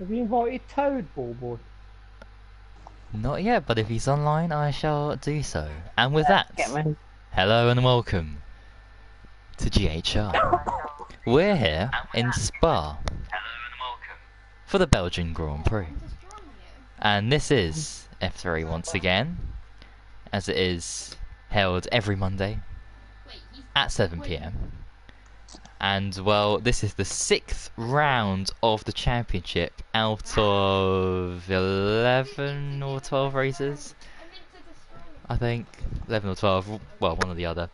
Have you invited Toad, ball boy? Not yet, but if he's online, I shall do so. And with Get that, me. hello and welcome to GHR. We're here in Spa for the Belgian Grand Prix. And this is F3 once again, as it is held every Monday at 7 PM. And well, this is the 6th round of the championship out of 11 or 12 races. I think 11 or 12, well, one or the other.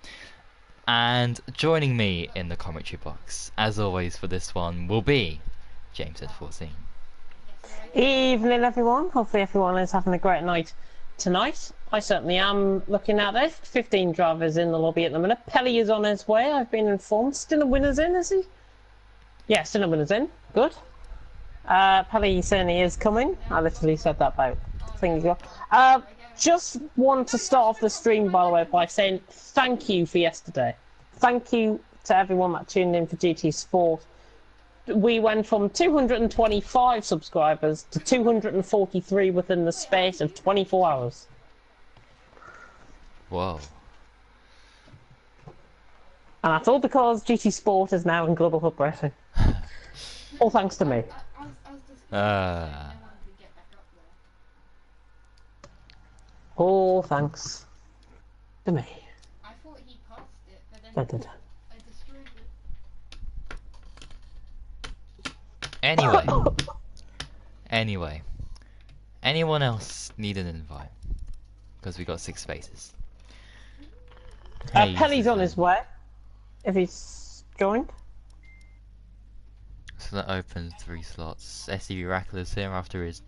And joining me in the commentary box, as always for this one, will be James at 14. Evening, everyone. Hopefully, everyone is having a great night tonight. I certainly am. Looking at there, 15 drivers in the lobby at the minute. Pelly is on his way. I've been informed. Still a winner's in, is he? Yeah, still a winner's in. Good. Pelly saying he is coming. I literally said that about things ago. Just want to start off the stream, by the way, by saying thank you for yesterday. Thank you to everyone that tuned in for GT Sport. We went from 225 subscribers to 243 within the space of 24 hours. Whoa. And that's all because GT Sport is now in Global Hub Racing. All thanks to me. All thanks to me. I thought he passed it, but then I destroyed it. Anyway. Anyone else need an invite? Because we got 6 spaces. Pelly's on his way, if he's joined. So that opens 3 slots. SCV Rackler's here after his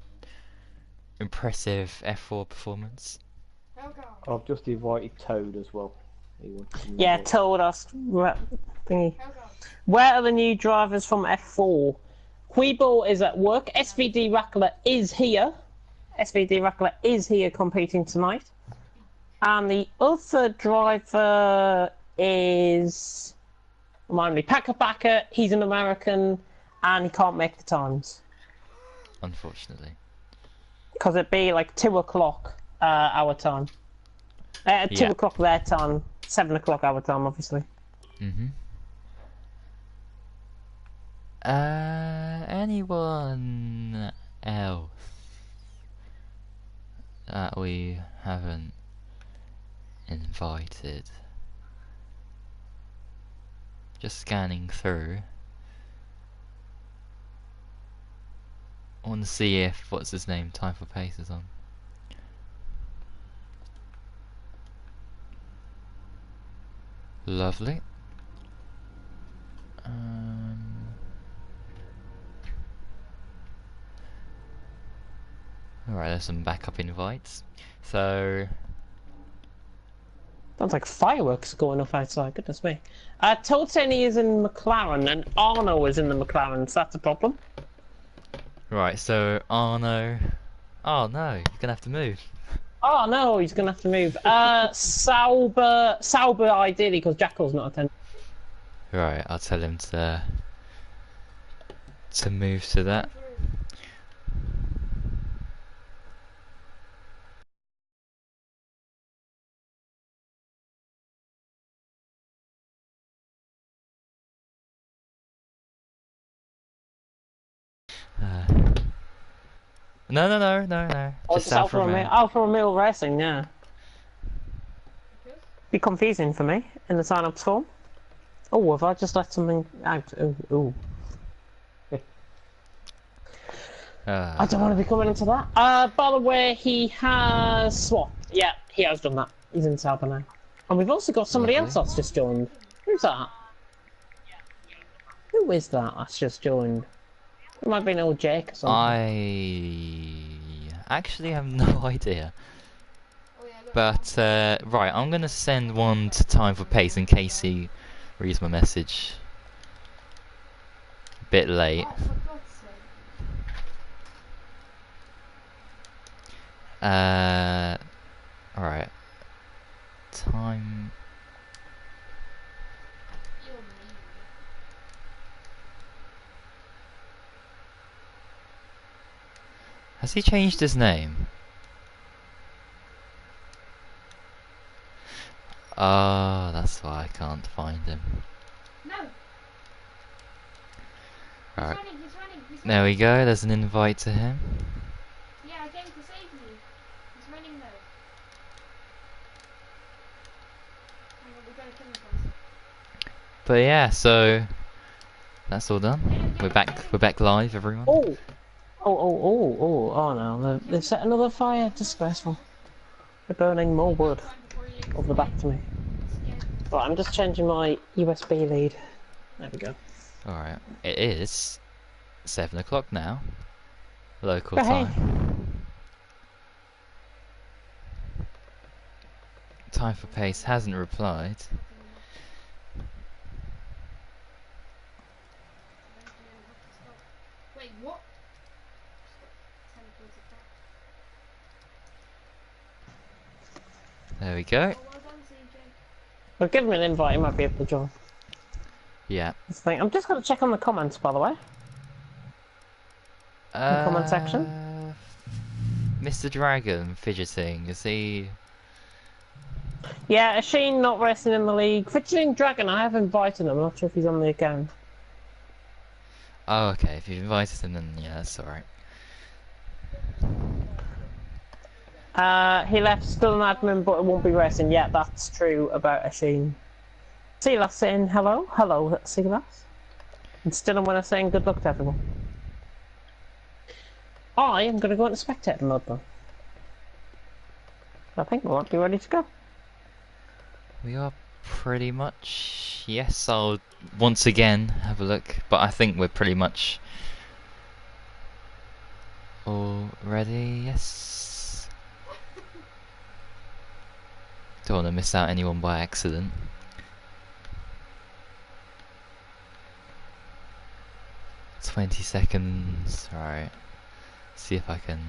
impressive F4 performance. I've just invited Toad as well. Yeah, told us. Thingy. Where are the new drivers from F4? Quebo is at work. SVD Rackler is here. SVD Rackler is here competing tonight. And the other driver is... Remind me, Packer. He's an American and he can't make the times. Unfortunately. Because it'd be like 2 o'clock our time. 2 o'clock their time, 7 o'clock our time, obviously. Anyone else that we haven't invited? Just scanning through. I want to see if, what's his name, Time for Pace is on. Lovely. Alright, there's some backup invites. So... Sounds like fireworks going off outside, goodness me. Toad saying he is in McLaren and Arno is in the McLaren, so that's a problem. Right, so Arno... Oh no, you're gonna have to move. Oh no, he's gonna have to move. Sauber ideally, because Jackal's not attending. Right, I'll tell him to move to that. No. Oh, Just just Alfa Romeo Racing, yeah. Be confusing for me in the sign-ups form. Oh, have I just let something out? Ooh. I don't want to be coming into that. By the way, he has swapped. Yeah, he has done that. He's in Sauber now. And we've also got somebody else that's just joined. Who's that? Who is that that's just joined? It might be an old Jake or something. I actually have no idea. But, right, I'm gonna send one to Time for Pace in case he reads my message a bit late. Alright. Time... Has he changed his name? Oh, that's why I can't find him. No! Right. He's running, he's running, he's There running. we go, there's an invite to him. Yeah, I came to save you. He's running though. Hang on, we gotta kill him first. But yeah, so that's all done. We're back live, everyone. Oh no, they've set another fire. Disgraceful. They're burning more wood over the back to me. Right, I'm just changing my USB lead. There we go. Alright, it is 7 o'clock now, local Oh, hey. time. Time for Pace hasn't replied. Wait, what? There we go. Oh, well done, CJ. Well, give him an invite, he might be able to join. Yeah. This thing. I'm just going to check on the comments, by the way. The comment section. Mr. Dragon fidgeting, is he... Yeah, Sheen not racing in the league. Fidgeting Dragon, I have invited him. I'm not sure if he's on the account. Oh, okay, if you've invited him then yeah, that's alright. He left still an admin, but it won't be racing. Yeah, that's true about Asheen. Silas saying hello. Hello, Silas. And still when I'm saying good luck to everyone. I am going to go into spectator mode though. I think we might be ready to go. We are pretty much... Yes, I'll once again have a look, but I think we're pretty much all ready, yes. Don't want to miss out anyone by accident. "20 seconds, right. See if I can...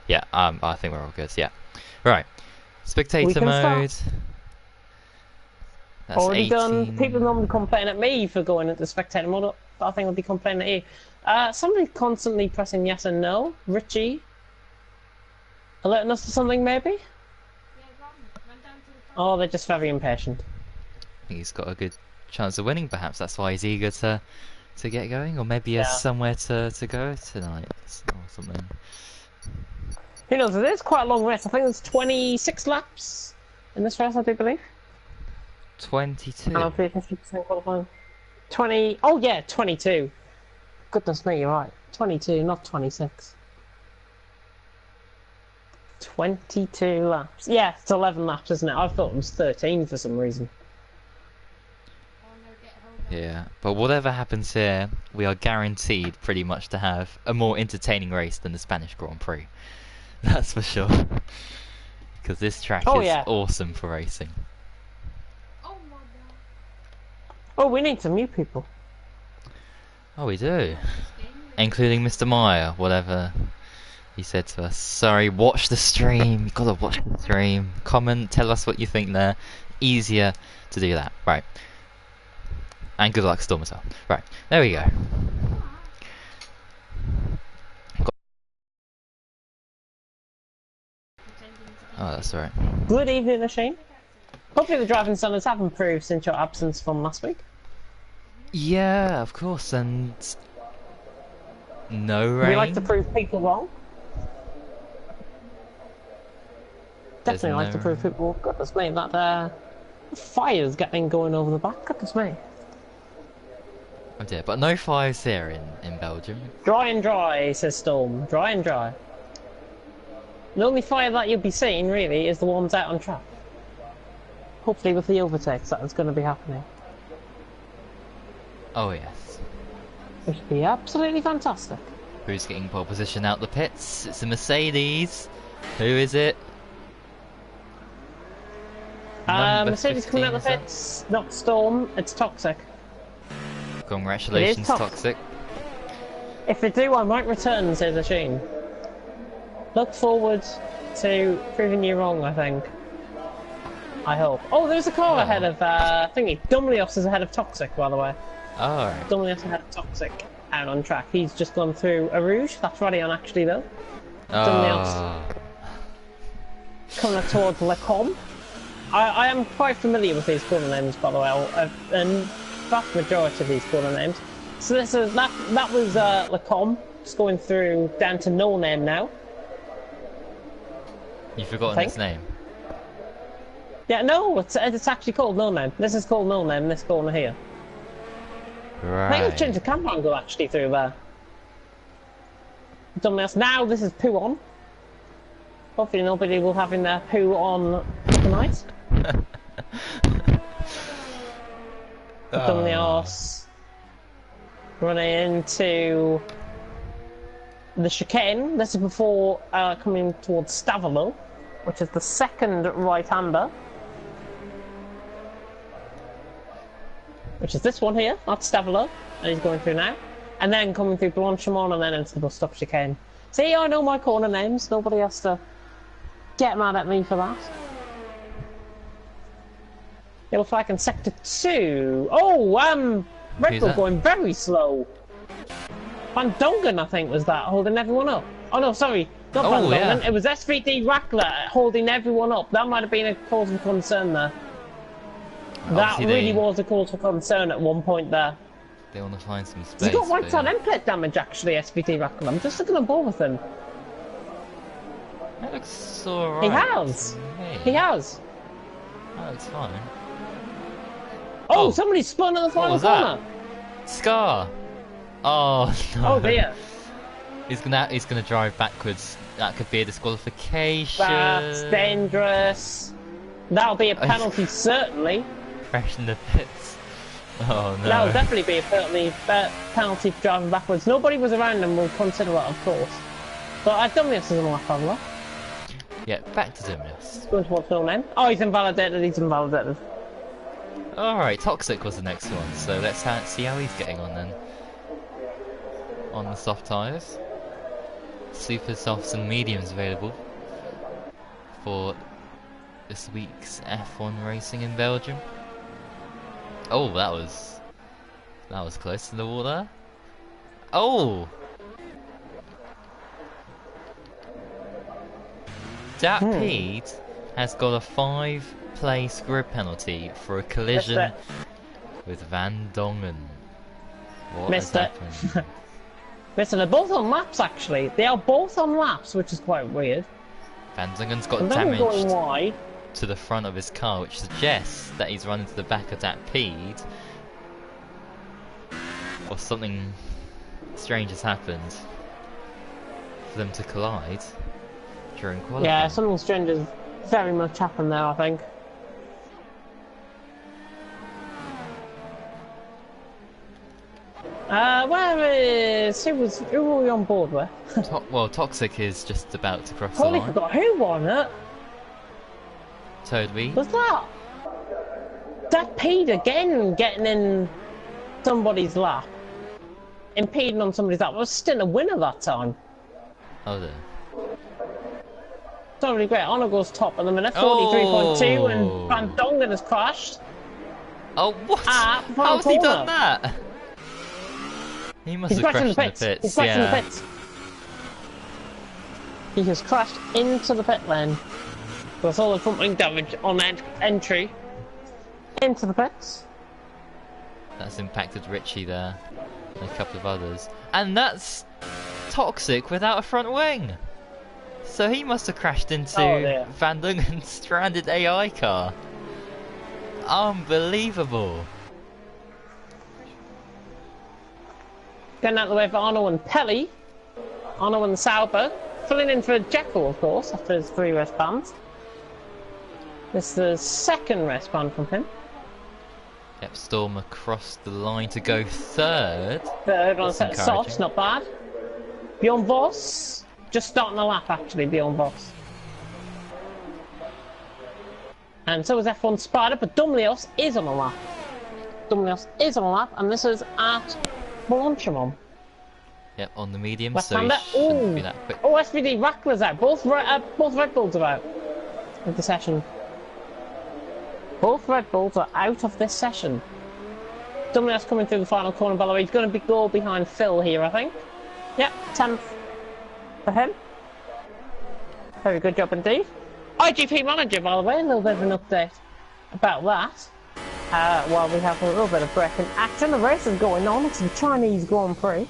Yeah, I think we're all good, yeah. Right, spectator mode. That's Already 18. done. People normally complain at me for going into spectator mode, but I think I'll be complaining at you. Somebody constantly pressing yes and no. Richie. Alerting us to something maybe? Yeah, run down to the front. Oh, they're just very impatient. I think he's got a good chance of winning, perhaps that's why he's eager to get going, or maybe he has Yeah. somewhere to go tonight or something. Who knows, it is quite a long race. I think there's 26 laps in this race, I do believe. 22. And I'll be 50% qualifying. 20, oh yeah, 22. Goodness me, you're right. 22, not 26. 22 laps. Yeah, it's 11 laps, isn't it? I thought it was 13 for some reason. Oh no, get hold of Yeah, but whatever happens here, we are guaranteed pretty much to have a more entertaining race than the Spanish Grand Prix. That's for sure. Because this track Oh, is yeah. awesome for racing. Oh my god. Oh, we need to mute people. Oh, we do. Including Mr. Meyer, whatever he said to us. Sorry, watch the stream. You gotta watch the stream. Comment, tell us what you think there. Easier to do that. Right. And good luck, Storm as well. Right, there we go. Oh, that's alright. Good evening, Ashane. Hopefully the driving standards have improved since your absence from last week. Yeah, of course, and no rain. We like to prove people wrong. There's Definitely like no to prove people wrong. Goodness me, that fire's getting going over the back. Goodness me. Oh dear, but no fires here in Belgium. Dry and dry, says Storm. Dry and dry. The only fire that you'll be seeing, really, is the ones out on track. Hopefully with the overtakes that is going to be happening. Oh yes. Which would be absolutely fantastic. Who's getting pole position out the pits? It's a Mercedes. Who is it? Number Mercedes coming out the 15, is pits. Not Storm, it's Toxic. that? Congratulations, tough. Toxic. If they do, I might return, says Asheen. Look forward to proving you wrong, I think. I hope. Oh, there's a car ahead of, thingy. Dumlios is ahead of Toxic, by the way. Alright. Dumlios ahead of Toxic. out on track. He's just gone through a rouge. That's right on actually though. Done the outs. Coming up towards Lecom. I am quite familiar with these corner names, by the way, and vast majority of these corner names. So this is that was Lecom, just going through down to no name now. You've forgotten its name. Yeah, no, it's actually called no name. This is called no name. This corner here. Right. I think we've changed the camera angle actually through there. Done this. Now this is poo on. Hopefully nobody will have in their poo on tonight. Done the arse. Running into the chicane. This is before coming towards Stavelot, which is the second right-hander. Which is this one here, not Stavelot, and he's going through now. And then coming through Blanchimont and then into the bus stop chicane. See, I know my corner names, nobody has to get mad at me for that. Yellow flag in sector 2. Oh, Red Bull going very slow. Van Dongen, I think, was that, holding everyone up. Oh no, sorry, not Van Dongen, yeah. It was SVD Rackler holding everyone up. That might have been a cause of concern there. That really was a cause for concern at one point there. They want to find some space. He's got right side end plate damage actually, SVD Rackler. I'm just looking on board with him. That looks alright. He has. He has. That looks fine. Oh, somebody spun at the final corner. Scar. Oh no. Oh dear. He's gonna drive backwards. That could be a disqualification. That's dangerous. That'll be a penalty certainly. Fresh in the pits. Oh no. That'll definitely be a penalty for driving backwards. Nobody was around and will consider that, of course. But I've done this as a lap handler. Yeah, back to Dominus. Going towards no name. Oh, he's invalidated. Alright, Toxic was the next one, so let's see how he's getting on then. On the soft tyres. Super softs and mediums available for this week's F1 racing in Belgium. Oh, that was close to the wall there. Oh! Dat Pede has got a 5-place grid penalty for a collision with Van Dongen. What Missed it. Listen, they're both on laps actually. They are both on laps, which is quite weird. Van Dongen's got damage to the front of his car, which suggests that he's run into the back of that Pede. Or something strange has happened for them to collide during qualifying. Yeah, something strange has very much happened there, I think. Who were we on board with? Well, Toxic is just about to cross the line. line. Forgot who won it. Toadweed. Was that Pede again getting in somebody's lap? Impeding on somebody's lap. I was still a winner that time. Oh dear. It's not really great. Honor goes top at the minute, 43.2, and Van Dongen has crashed. Oh, what? How has he done that? He must have crashed in the pits. He's crashed in the pits. He has crashed into the pit lane. That's all the front wing damage on entry. Into the pits. That's impacted Richie there. And a couple of others. And that's Toxic without a front wing. So he must have crashed into Van Dongen's stranded AI car. Unbelievable. Getting out of the way for Arno and Pelly. Arno and Sauber. Filling in for Jekyll, of course, after his 3 rest bans. This is the second rest ban from him. Yep, Storm across the line to go third. Third on a set of softs, not bad. Bjorn Voss. Just starting a lap, actually, Bjorn Voss. And so is F1 Spider, but Dumlios is on a lap. Dumlios is on a lap, and this is at Blanchimont. Yep, on the medium, Left so he shouldn't be that quick. Oh, SVD Rackler's out. Both Red Bulls are out of the session. Both Red Bulls are out of this session. Somebody else coming through the final corner, by the way. He's going to go behind Phil here, I think. Yep, 10th for him. Very good job indeed. IGP manager, by the way, a little bit of an update about that. While we have a little bit of breaking action, the race is going on. It's the Chinese Grand Prix.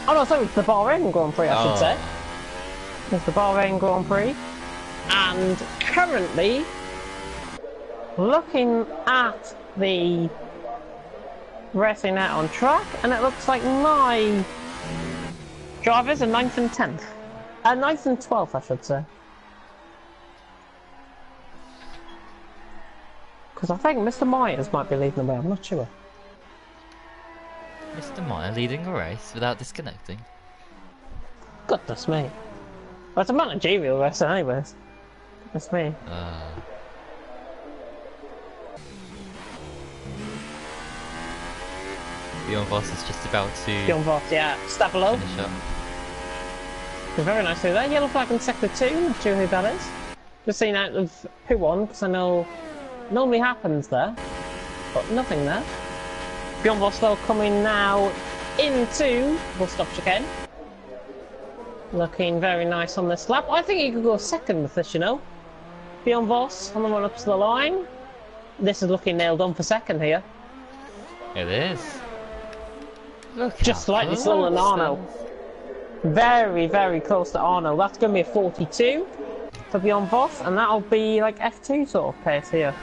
Oh no, sorry, it's the Bahrain Grand Prix, I should say. It's the Bahrain Grand Prix. And currently, looking at the racing out on track, and it looks like my drivers are 9th and 10th. 9th and 12th, I should say. Because I think Mr. Myers might be leading the way, I'm not sure. Mr. Meyer leading a race without disconnecting. Goodness me. Well, it's a managerial race anyways. Goodness me. Bjorn Voss is just about to Bjorn Voss, yeah. Stavolo. finish up. Very nice through there. Yellow flag in sector 2, not sure who that is. Just seen out of who won, because I know it normally happens there. But nothing there. Bjorn Voss though coming now into full stop chicane. Looking very nice on this lap. I think he could go second with this, you know. Bjorn Voss on the run up to the line. This is looking nailed on for second here. It is. Look Just slightly slower than Arno. Very, very close to Arno. That's going to be a 42 for Bjorn Voss, and that'll be like F2 sort of pace here.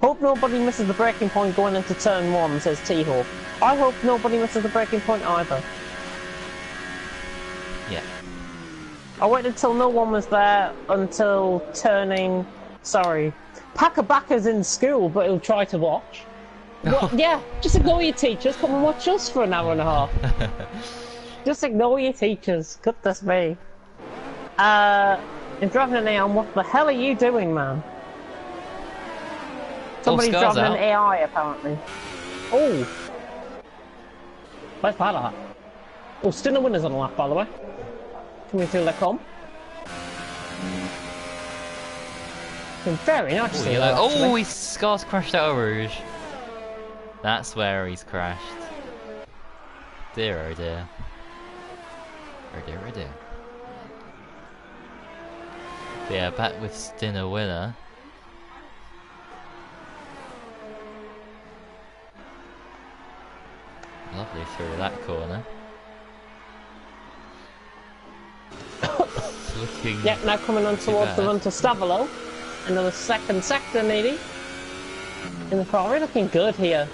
Hope nobody misses the braking point going into turn 1, says T-Hawk. I hope nobody misses the braking point either. Yeah. I waited till no one was there until turning... Sorry. Packer-backer's in school, but he'll try to watch. Well, yeah, just ignore your teachers, come and watch us for an hour and a half. Just ignore your teachers, goodness me. You're driving an AI, what the hell are you doing, man? Somebody's driving an AI, apparently. Oh! Where's that at? Oh, still no winners on the lap, by the way. Coming through the com. Very nice. Oh, his Scar's crashed out of Rouge. That's where he's crashed. Dear, oh dear. Oh dear, oh dear. But yeah, back with Stinner winner. Lovely through that corner. Looking. Yep, now coming on towards the run to Stavolo. Another second sector needy. In the car, really looking good here.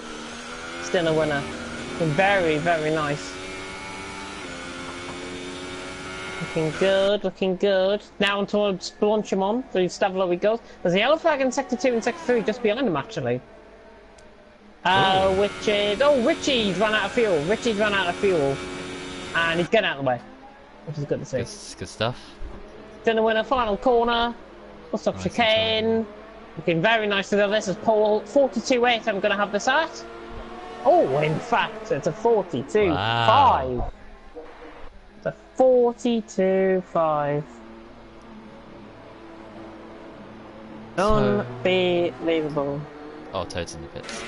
Still a winner. Very, very nice. Looking good, looking good. Now on towards Blanchimont, through Stavolo he goes. There's a yellow flag in sector 2 and sector 3 just behind him actually. Which is... Oh, Richie's run out of fuel. Richie's run out of fuel. And he's getting out of the way. Which is good to see. Good stuff. Dinner winner, final corner. What's up, chicane? Looking very nicely there. This is pole 42.8 I'm going to have this at. Oh, in fact, it's a 42.5. Wow. It's a 42.5. Unbelievable. Oh, Toad's in the pits.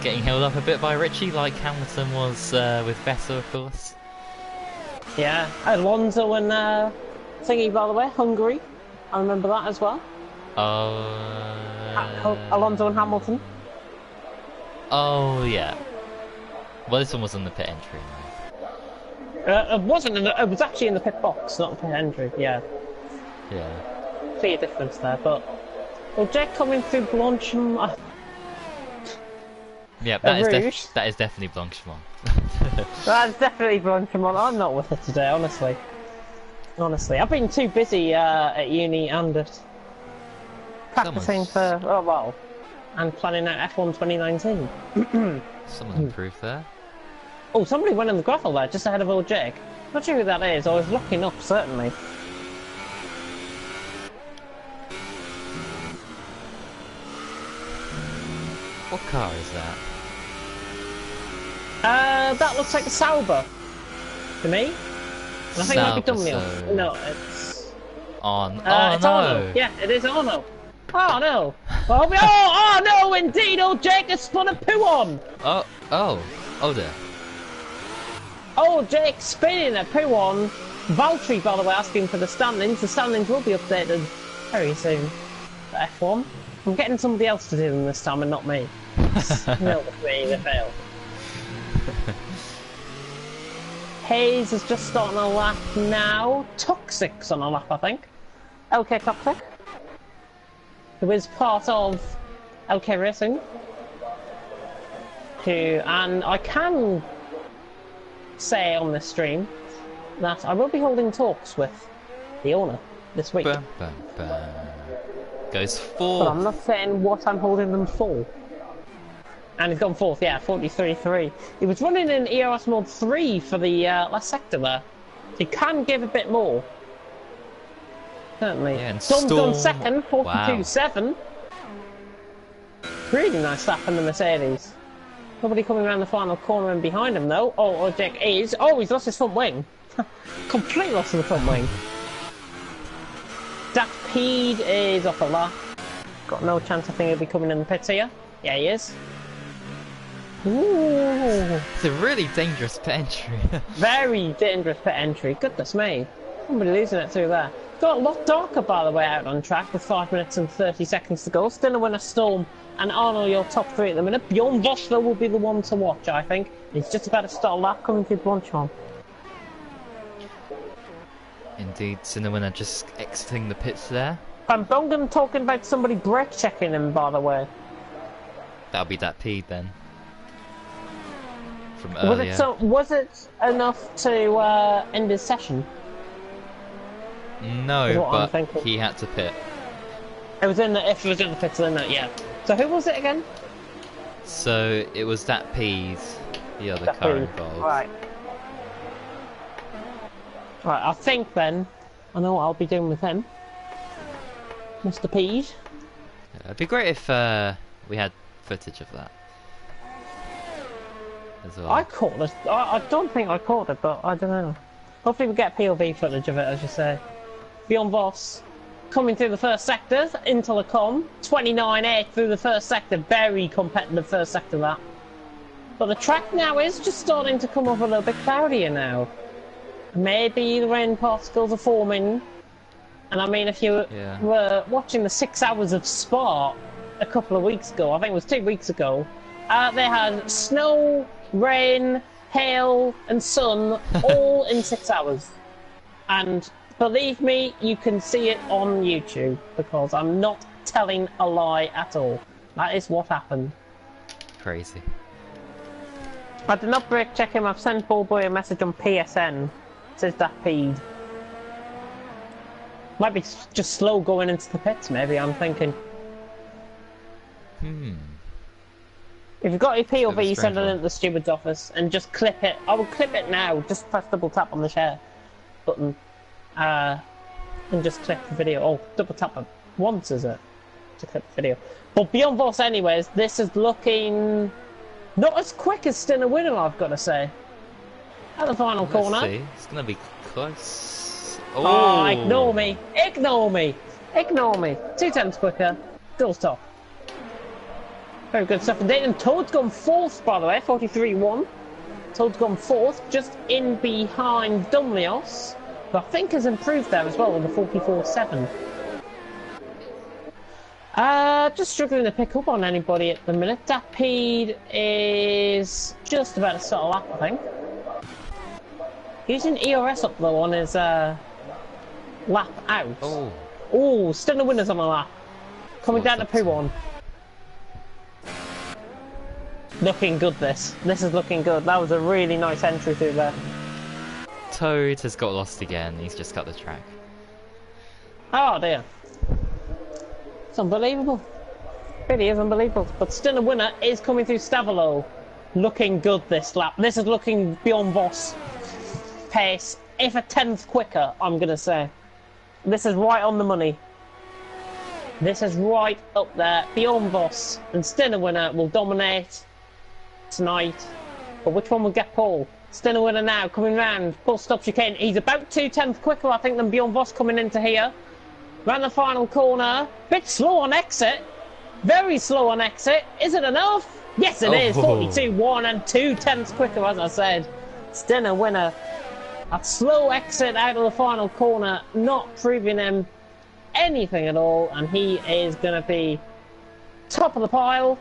Getting held up a bit by Richie, like Hamilton was with Vettel, of course. Yeah, Alonso and thingy, by the way, Hungary. I remember that as well. Alonso and Hamilton. Oh yeah. Well, this one was in the pit entry. It wasn't. It was actually in the pit box, not the pit entry. Yeah. Yeah. See a difference there, but well, Jack coming through Blanchimont. Yeah, that is definitely Blanchimont. That's definitely Blanchimont. I'm not with it today, honestly. Honestly, I've been too busy at uni and at practicing for and planning out F1 2019. Someone improved there. Oh, somebody went in the gravel there, just ahead of old Jake. Not sure who that is. I was looking up, certainly. What car is that? That looks like a Sauber to me. And I think it might be Dummiel. No, it's... On. it's Arno. Yeah, it is Arno. Oh no! Oh no, indeed! Oh, Jake has spun a poo on! Oh dear. Oh, Jake spinning a poo on. Valtteri, by the way, asking for the standings. The standings will be updated very soon. For F1. I'm getting somebody else to do them this time and not me. No, with me, they fail. Hayes is just starting a lap now. Toxic's on a lap, I think. LK Toxic, who is part of LK Racing. And I can say on this stream that I will be holding talks with the owner this week. Bum, bum, bum. Goes But fourth. I'm not saying what I'm holding them for. And he's gone fourth, yeah, 43.3. He was running in ERS Mode 3 for the last sector there. He can give a bit more. Certainly. Yeah, and Storm's Storm... done second, 42.7. Really nice lap in the Mercedes. Nobody coming around the final corner and behind him though. Oh, Jack is. Oh, he's lost his front wing. Complete loss of the front wing. Dapeed is off a lap. Got no chance, I think he'll be coming in the pits here. Yeah, he is. Ooh. It's a really dangerous pit entry. Very dangerous pit entry. Goodness me. Somebody losing it through there. Got a lot darker, by the way, out on track with 5 minutes and 30 seconds to go. Still a winner, Storm and Arnold, your top three at the minute. Bjorn Vossler will be the one to watch, I think. He's just about to start a lap coming through Blanchon. Indeed, Cinnamon are just exiting the pits there. Van Dongen talking about somebody brake checking him, by the way. That'll be that P then. From earlier. Was it enough to end his session? No, but he had to pit. It was in the, if it was in the pits, then yeah. So who was it again? So it was that P's, the other that car P. involved. Right. Right, I think then, I know what I'll be doing with him. Mr. P's. Yeah, it'd be great if we had footage of that. As well. I caught it. I don't think I caught it, but I don't know. Hopefully we get POV footage of it, as you say. Bjorn Voss coming through the first sector into Lecom. 29.8 through the first sector. Very competitive first sector that. But the track now is just starting to come up a little bit cloudier now. Maybe the rain particles are forming. And I mean, if you were watching the 6 hours of Spa a couple of weeks ago, I think it was 2 weeks ago, they had snow, rain, hail and sun all in 6 hours. And believe me, you can see it on YouTube, because I'm not telling a lie at all. That is what happened. Crazy. I did not brake check him. I've sent Ballboy a message on PSN. Says that peed. Might be just slow going into the pits, maybe, I'm thinking. If you've got your POV, send it into the steward's office and just clip it. I will clip it now. Just press double tap on the share button and just clip the video. Oh, double tap it once, is it? To clip the video. But beyond Voss anyways, this is looking not as quick as Stinner winner, I've got to say. At the final corner. See. It's going to be close. Oh, ignore me. Ignore me. Ignore me. 2 tenths quicker. Still top. Very good stuff indeed. And Toad's gone fourth, by the way, 43.1. Toad's gone fourth, just in behind Dumlios, who I think has improved there as well with the 44.7. Just struggling to pick up on anybody at the minute. Dapeed is just about to start a lap, I think. Using ERS up though on his lap out. Oh, still the winners on the lap. Coming down to P1. Looking good, this. This is looking good. That was a really nice entry through there. Toad has got lost again. He's just cut the track. Oh dear. It's unbelievable. It really is unbelievable. But still a winner is coming through Stavolo. Looking good this lap. This is looking beyond Voss pace. If a tenth quicker, I'm going to say. This is right on the money. This is right up there. Beyond Voss and Stinner winner will dominate tonight. But which one will get Paul? Stinner winner now coming round. Paul stops chicane. He's about 2 tenths quicker, I think, than Bjorn Voss coming into here. Round the final corner. Bit slow on exit. Very slow on exit. Is it enough? Yes, it is. 42-1 and 2/10 quicker, as I said. Still a winner. A slow exit out of the final corner, not proving him anything at all, and he is going to be top of the pile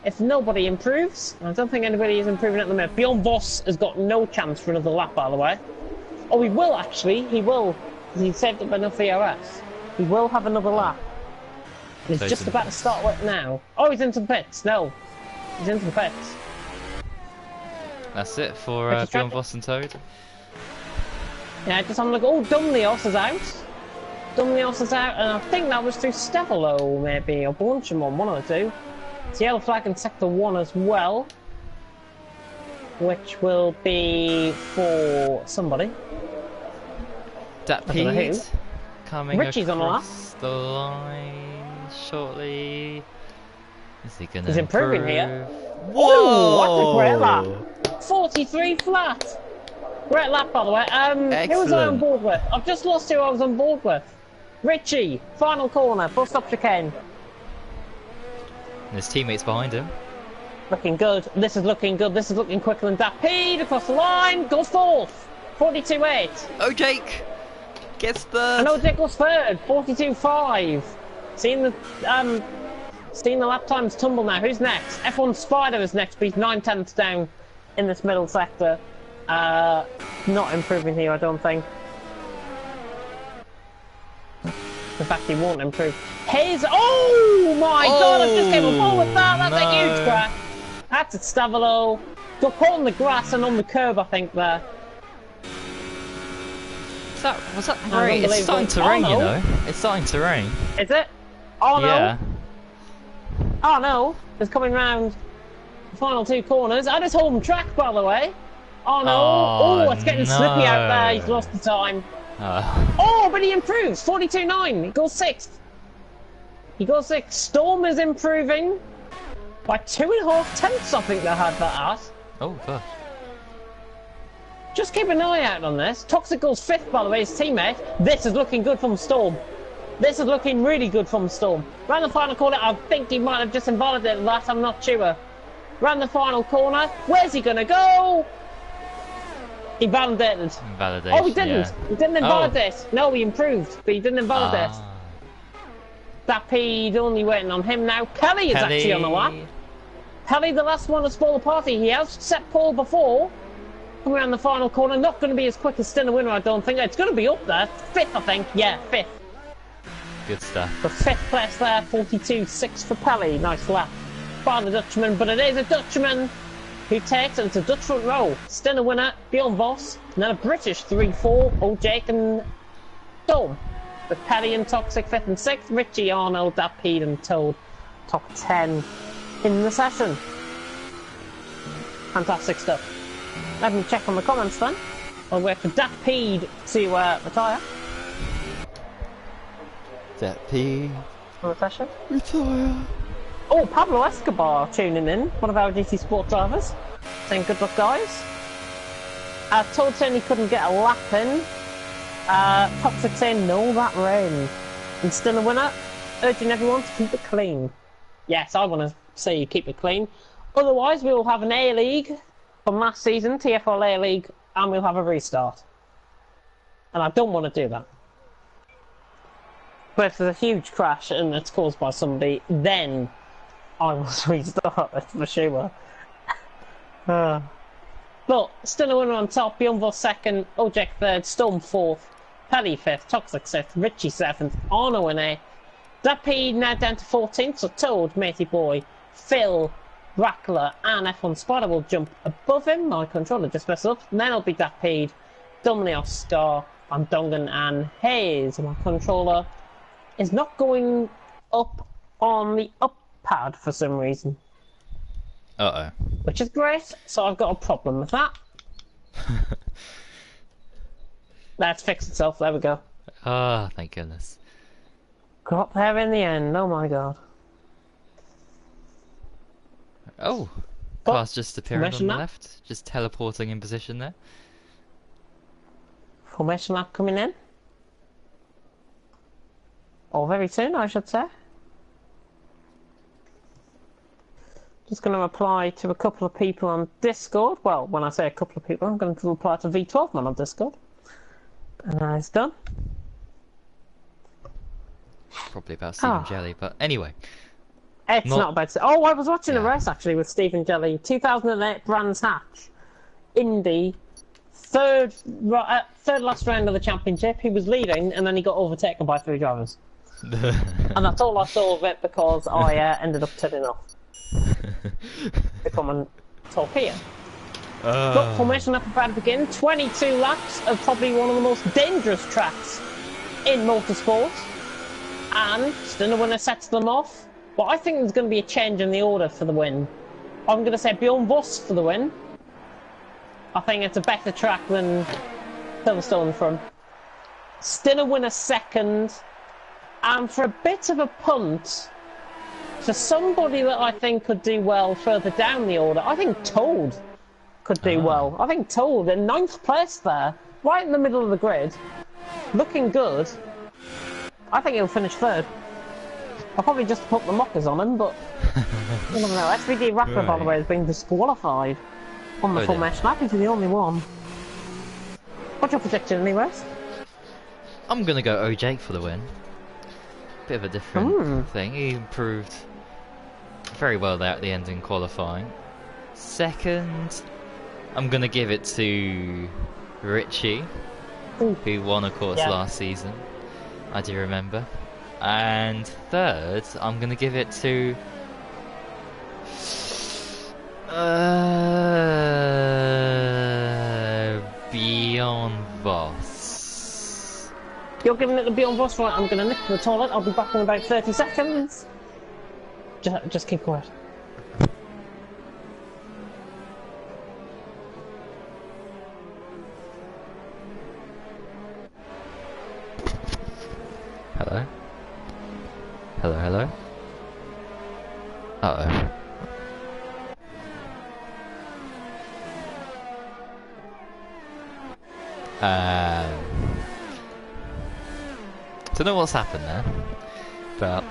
if nobody improves. I don't think anybody is improving at the minute. Bjorn Voss has got no chance for another lap, by the way. Oh, he will actually. He will. He saved up enough VRS. He will have another lap. He's just about to start with now. Oh, he's into the pits. No. He's into the pits. That's it for Bjorn Voss and Toad. Yeah, just I'm like, oh, Dumlios is out. Dumlios is out, and I think that was through Stevelo, maybe, or Bornchamon, one of the two. It's yellow flag in sector 1 as well, which will be for somebody. Dapede coming Richie's on the lap. across the line shortly. Is he gonna He's improving here. Whoa! Oh, what a great lap! 43 flat. Great lap, by the way. Who was I on board with? I've just lost who I was on board with. Richie, final corner, bus stop chicane. And his teammates behind him. Looking good. This is looking good. This is looking quicker than Dapede across the line. Goes fourth. 42.8. Oh, Jake gets third. And Jake goes third. 42.5. Seeing the lap times tumble now. Who's next? F1 Spider is next, but he's 9/10 down in this middle sector. Not improving here, I don't think. In fact, he won't improve. Oh my god, I just came on board with that. That's a huge crash. That's at Stavelo. Got caught on the grass and on the curb, I think, there. Was that rain? It's starting to rain, you know. It's starting to rain. Is it? Oh no. Yeah. Oh no. It's coming round the final two corners. At his home track, by the way. Oh no. Oh, it's getting slippy out there. He's lost the time. Oh, but he improves. 42.9. He goes 6th. He goes 6th. Storm is improving by 2.5 tenths, I think they had that at. Oh, gosh. Just keep an eye out on this. Toxic goes 5th, by the way, his teammate. This is looking good from Storm. This is looking really good from Storm. Round the final corner, I think he might have just invalidated that. I'm not sure. Round the final corner. Where's he going to go? He validated. Oh, he didn't. Yeah. He didn't invalidate. No, he improved, but he didn't invalidate. Dapede only waiting on him now. Kelly is actually on the lap. Kelly, the last one to spoil the party. He has set pole before. Coming around the final corner. Not going to be as quick as Stinner Winner, I don't think. It's going to be up there. 5th, I think. Yeah, 5th. Good stuff. The 5th place there. 42.6 for Pelly. Nice lap. By the Dutchman, but it is a Dutchman who takes it. It's a Dutch front row. Stinner Winner, Bjorn Voss, and then a British 3-4, Oh Jake and Storm. With Pelly and Toxic 5th and 6th, Richie, Arnold, Dapede and Toad top 10 in the session. Fantastic stuff. Let me check on the comments then. I'll wait for Dapede to retire. Dapede. On the session. Retire. Oh, Pablo Escobar tuning in, one of our GT Sport drivers. Saying good luck, guys. Toad saying he couldn't get a lap in. Toxic saying no, that rain. And still a winner, urging everyone to keep it clean. Yes, I want to say you keep it clean. Otherwise, we will have an A-League from last season, TFL A-League, and we'll have a restart. And I don't want to do that. But if there's a huge crash and it's caused by somebody, then I will restart it for sure. But still a winner on top. Bjorn Voss 2nd, Ojek 3rd, Storm 4th, Pelly 5th, Toxic 6th, Richie 7th, Arno in 8th, Dapede now down to 14th, so Toad, Matey Boy, Phil, Rackler and F1 Spider will jump above him. My controller just messed up. And then it'll be Dapede, Dominios, Star, and Dongan and Hayes. My controller is not going up on the up pad for some reason. Uh-oh. Which is great, so I've got a problem with that. That's fixed itself, there we go. Ah, thank goodness. Got there in the end, oh my god. Oh, car's just appearing on the left, just teleporting in position there. Formation lap coming in. Or very soon, I should say. Just going to reply to a couple of people on Discord. Well, when I say a couple of people, I'm going to reply to V12 man on Discord. And that's done. Probably about Stephen Jelly, but anyway. It's not about... Oh, I was watching a Yeah. race, actually, with Stephen Jelly. 2008 Brands Hatch. Indy. Third last round of the championship. He was leading, and then he got overtaken by 3 drivers. And that's all I saw of it, because I ended up turning off. To come and talk here. Got formation up about to begin. 22 laps of probably one of the most dangerous tracks in motorsport. And still the winner sets them off. But I think there's going to be a change in the order for the win. I'm going to say Bjorn Voss for the win. I think it's a better track than Silverstone from. Stinner winner second. And for a bit of a punt, for somebody that I think could do well further down the order, I think Toad could do well. I think Toad in 9th place there, right in the middle of the grid, looking good. I think he'll finish 3rd. I'll probably just put the mockers on him, but you never know. SVD Rackler, by the way, has been disqualified on the full mesh lap. He's the only one. What's your prediction, anyways? I'm gonna go Jake for the win. Bit of a different thing. He improved very well there at the end in qualifying. Second, I'm gonna give it to Richie, who won, of course, last season. I do remember. And third, I'm gonna give it to Bjorn Voss. You're giving it to Bjorn Voss, right? I'm gonna nip to the toilet. I'll be back in about 30 seconds. Just keep quiet. Hello? Hello, hello? Uh-oh. Don't know what's happened there, but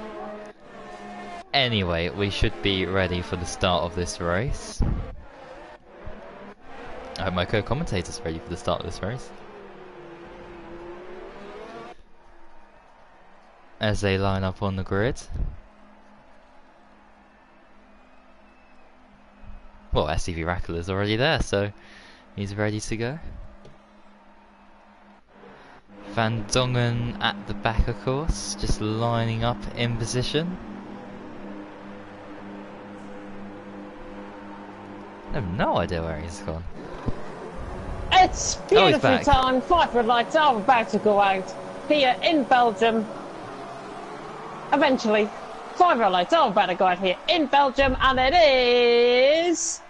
anyway, we should be ready for the start of this race. I hope my co-commentator's ready for the start of this race. As they line up on the grid. Well, SCV Rackle is already there, so he's ready to go. Van Dongen at the back, of course, just lining up in position. I have no idea where he's gone. It's beautiful time. 5 red lights are about to go out here in Belgium. Eventually, 5 red lights are about to go out here in Belgium, and it is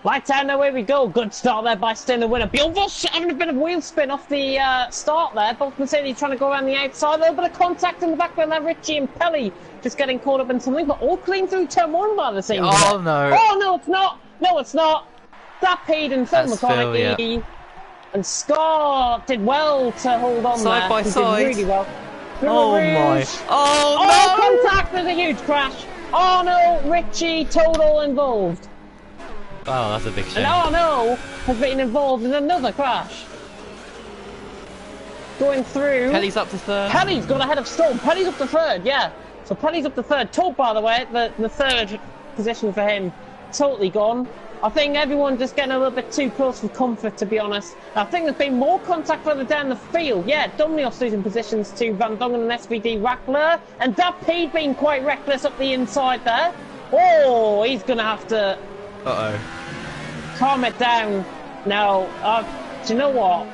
lights out, away we go. Good start there by Stinner winner. Bjorn Voss having a bit of wheel spin off the start there. Both Mercedes trying to go around the outside. A little bit of contact in the background there. Richie and Pelly just getting caught up in something, but all clean through turn 1 by the same. Oh no! Oh no, it's not! No, it's not! Dapede and Phil McConaughey and Scott did well to hold on side there. By he side. did really well. Oh my! Oh no! Oh, contact! There's a huge crash. Oh no, Richie total involved. Oh, that's a big shame. And oh no, has been involved in another crash. Going through. Pelly's up to 3rd. Pelly's got ahead of Storm. Pelly's up to 3rd, yeah. So Pelly's up to 3rd. Todd, by the way, the 3rd position for him, totally gone. I think everyone just getting a little bit too close for comfort, to be honest. I think there's been more contact further down the field. Yeah, Domnios losing positions to Van Dongen and SVD Rackler. And Dapede being quite reckless up the inside there. Oh, he's going to have to calm it down. No, do you know what?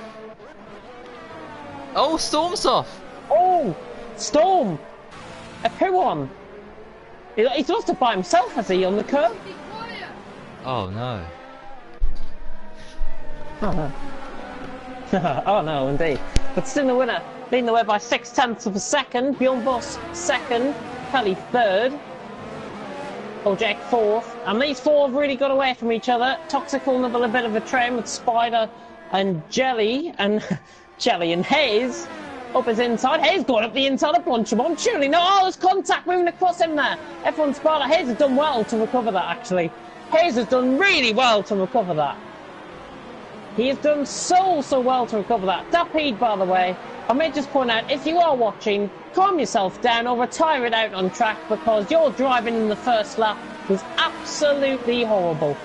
Oh, Storm's off. Oh, Storm. A P1. He's lost it by himself, has he, on the curb? Oh no. Oh no, indeed. But still the winner, leading the way by 0.6 of a second. Bjorn Voss 2nd, Pelly 3rd. Jake 4th. And these 4 have really got away from each other. Toxic will another bit of a train with Spider and Jelly and Jelly and Hayes up his inside. Hayes going up the inside of Blanchimont. Surely no. Oh, there's contact moving across him there. F1 spoiler. Hayes has done well to recover that, actually. Hayes has done really well to recover that. He has done so well to recover that. Dapede, by the way, I may just point out, if you are watching, calm yourself down or retire it out on track, because your driving in the first lap was absolutely horrible.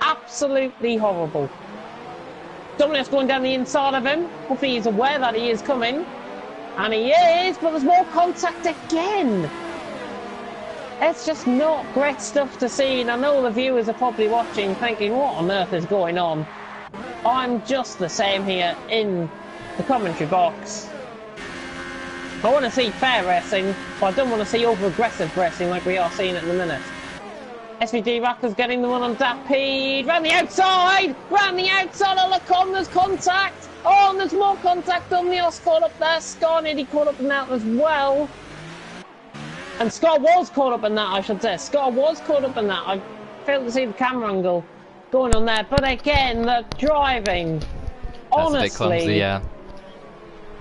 Absolutely horrible. Dominic's going down the inside of him. Hopefully he's aware that he is coming. And he is, but there's more contact again. It's just not great stuff to see, and I know the viewers are probably watching thinking, what on earth is going on? I'm just the same here in the commentary box. I want to see fair racing, but I don't want to see over-aggressive racing like we are seeing at the minute. SVD Rackers getting the one on Dapede. Round the outside! Round the outside! Oh, look on, there's contact! Oh, and there's more contact on the Oscar up there. Scar nearly caught up in that as well. And Scar was caught up in that, I should say. Scar was caught up in that. I failed to see the camera angle going on there. But again, the driving, That's honestly... a bit clumsy, yeah.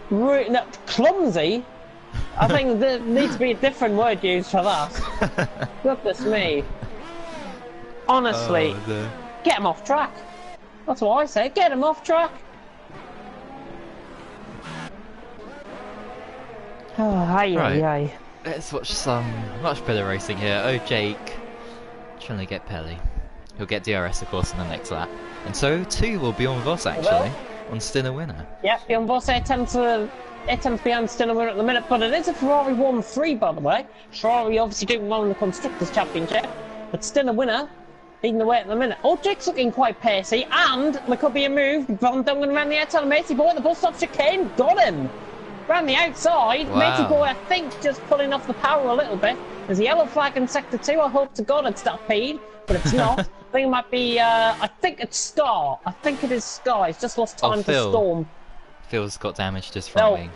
No, clumsy? I think there needs to be a different word used for that. Goodness me. Honestly, get him off track. That's what I say, get him off track. Oh, aye. Let's watch some much better racing here. Oh, Jake trying to get Pelly. He'll get DRS, of course, in the next lap. And so, too, will Bjorn Voss, actually, on Stinner winner. Yeah, Bjorn Voss, 8 tenths behind Stinner winner at the minute, but it is a Ferrari 1-3, by the way. Ferrari obviously doing well in the Constructors' Championship, but Stinner winner leading the way at the minute. Oh, Jake's looking quite pacey, and there could be a move. Van Dongen around the outside, Matey Boy at the bus stop chicane, got him! Round the outside, wow. Matey Boy, I think, just pulling off the power a little bit. There's a yellow flag in Sector 2, I hope to God it's Dapede, but it's not. I think it might be, I think it's Scar. I think it is Scar, he's just lost time to Storm. Phil's got damage just from wing.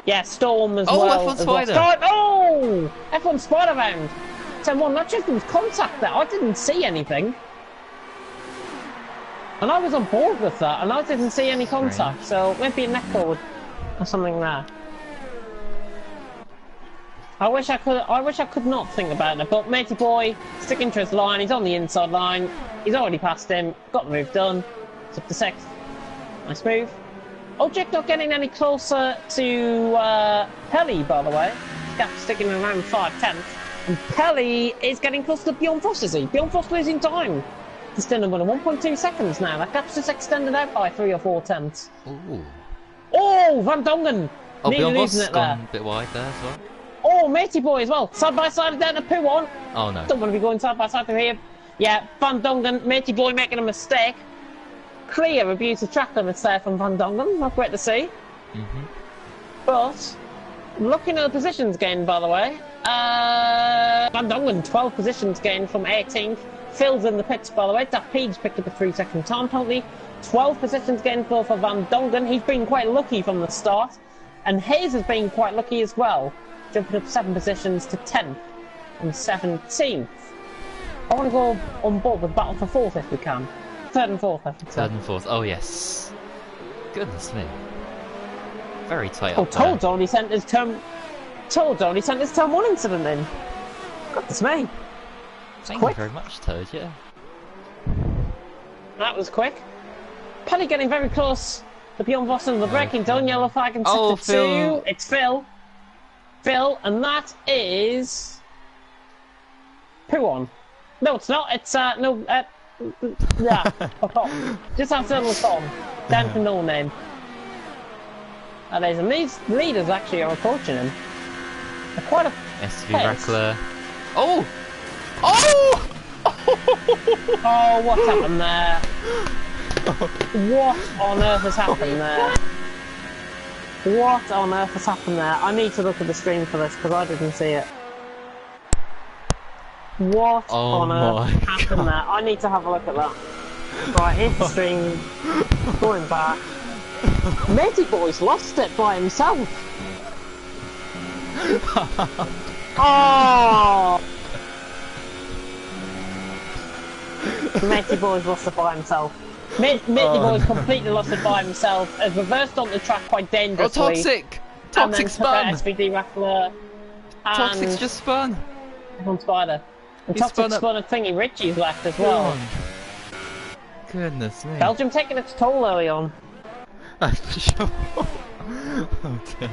Yeah, Storm as well. Oh, F1 Spider! Oh! F1 Spider round. 10-1, not just there was contact there, I didn't see anything. And I was on board with that, and I didn't see any contact, so maybe a neck cord or something there. I wish I could not think about it, but Matey Boy sticking to his line, he's on the inside line, he's already passed him, got the move done, it's up to 6th. Nice move. Oh, Jake not getting any closer to Pelly, by the way. Gap sticking around 5 tenths. And Pelly is getting close to Bjorn Frost, is he? Bjorn Frost losing time. He's still under 1.2 seconds now. That gap's just extended out by 3 or 4 tenths. Ooh. Oh, Van Dongen! Oh, nearly Bjorn losing Frost it there. gone a bit wide there as well. Oh, Matey Boy as well. Side by side down to Poo-on. Oh no. Don't want to be going side by side through here. Yeah, Van Dongen, Matey Boy making a mistake. Clear abuse of track limits there from Van Dongen. Not great to see. But, looking at the positions gained, by the way, Van Dongen, 12 positions gained from 18th. Phil's in the pits, by the way. Dapede's picked up a 3-second time penalty. 12 positions gained for Van Dongen. He's been quite lucky from the start. And Hayes has been quite lucky as well, jumping up 7 positions to 10th and 17th. I want to go on board with battle for 4th if we can. 3rd and 4th, I should say. 3rd and 4th, oh yes. Goodness me. Very tight Oh, up there. Toad's already sent his turn 1 incident in. Goodness me. Thank quick. you very much, Toad, yeah. That was quick. Pelly getting very close. The Bjorn Voss and the braking done. Yellow flag in sector 2. Phil. It's Phil. Phil, and that is Poo-on. No, it's not. It's yeah. Fuck off. Just answer the phone. Down to no name. That is, and these leaders actually are approaching him. They're quite a SV pace. Rackler. Oh! Oh! Oh, what's happened there? What on earth has happened there? What on earth has happened there? I need to look at the stream for this because I didn't see it. What on earth happened there? I need to have a look at that. Right, here's the stream. Going back. Matey Boy's lost it by himself. Oh! Matey Boy's lost it by himself. Matey Boy's completely lost it by himself, has reversed onto the track quite dangerously. Oh, Toxic! And Toxic then took out spun! SVD Raffler. Toxic's just spun! On Spider. And He Toxic spun up- spun a thingy Richie's left as Come well. on. Goodness me. Belgium taking its toll early on. Sure. Oh dear.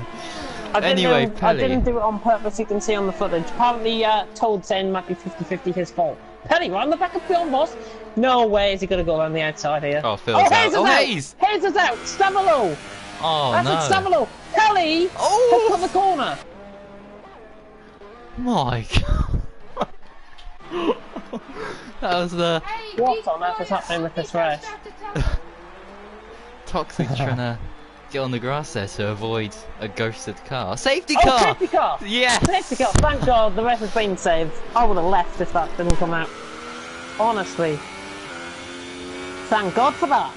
I didn't Anyway, know, I Pelly. didn't do it on purpose, you can see on the footage. Apparently, Toad's end might be 50-50 his fault. Pelly, right on the back of Beyond Boss? No way is he going to go around the outside here. Oh, Phil's out. Hayes is Oh, out! Hayes! Hayes is out! Stavalo! Oh That's no. it, Stavalo! Pelly Oh! has cut the corner! My god. That was the Hey, What these on earth is boys, happening with this these guys race? have to tell Toxic trying to get on the grass there to avoid a ghosted car. Safety Oh, car! safety car! Yes! Safety car, thank God the rest has been saved. I would have left if that didn't come out. Honestly. Thank God for that.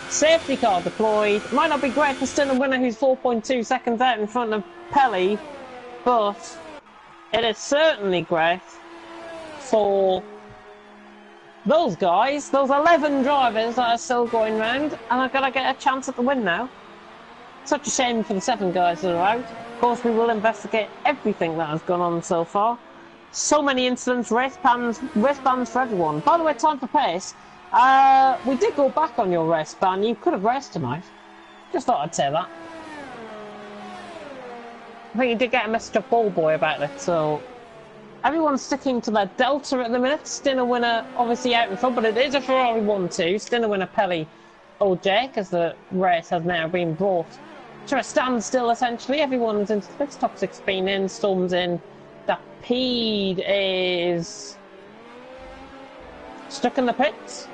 Safety car deployed. Might not be great for still a winner who's 4.2 seconds out in front of Pelly, but it is certainly great for those guys, those 11 drivers that are still going round, and are going to get a chance at the win now. Such a shame for the 7 guys that are out. Of course, we will investigate everything that has gone on so far. So many incidents, wristbands for everyone. By the way, time for pace. We did go back on your wristband. You could have raced tonight. Just thought I'd say that. I think you did get a message off Ball Boy about it, so everyone's sticking to their Delta at the minute. Stinner winner obviously out in front, but it is a Ferrari 1-2. Stinner winner Pelly or Jake, as the race has now been brought to a standstill essentially. Everyone's into the pits. Toxic's been in, Storm's in. That Pede is stuck in the pits.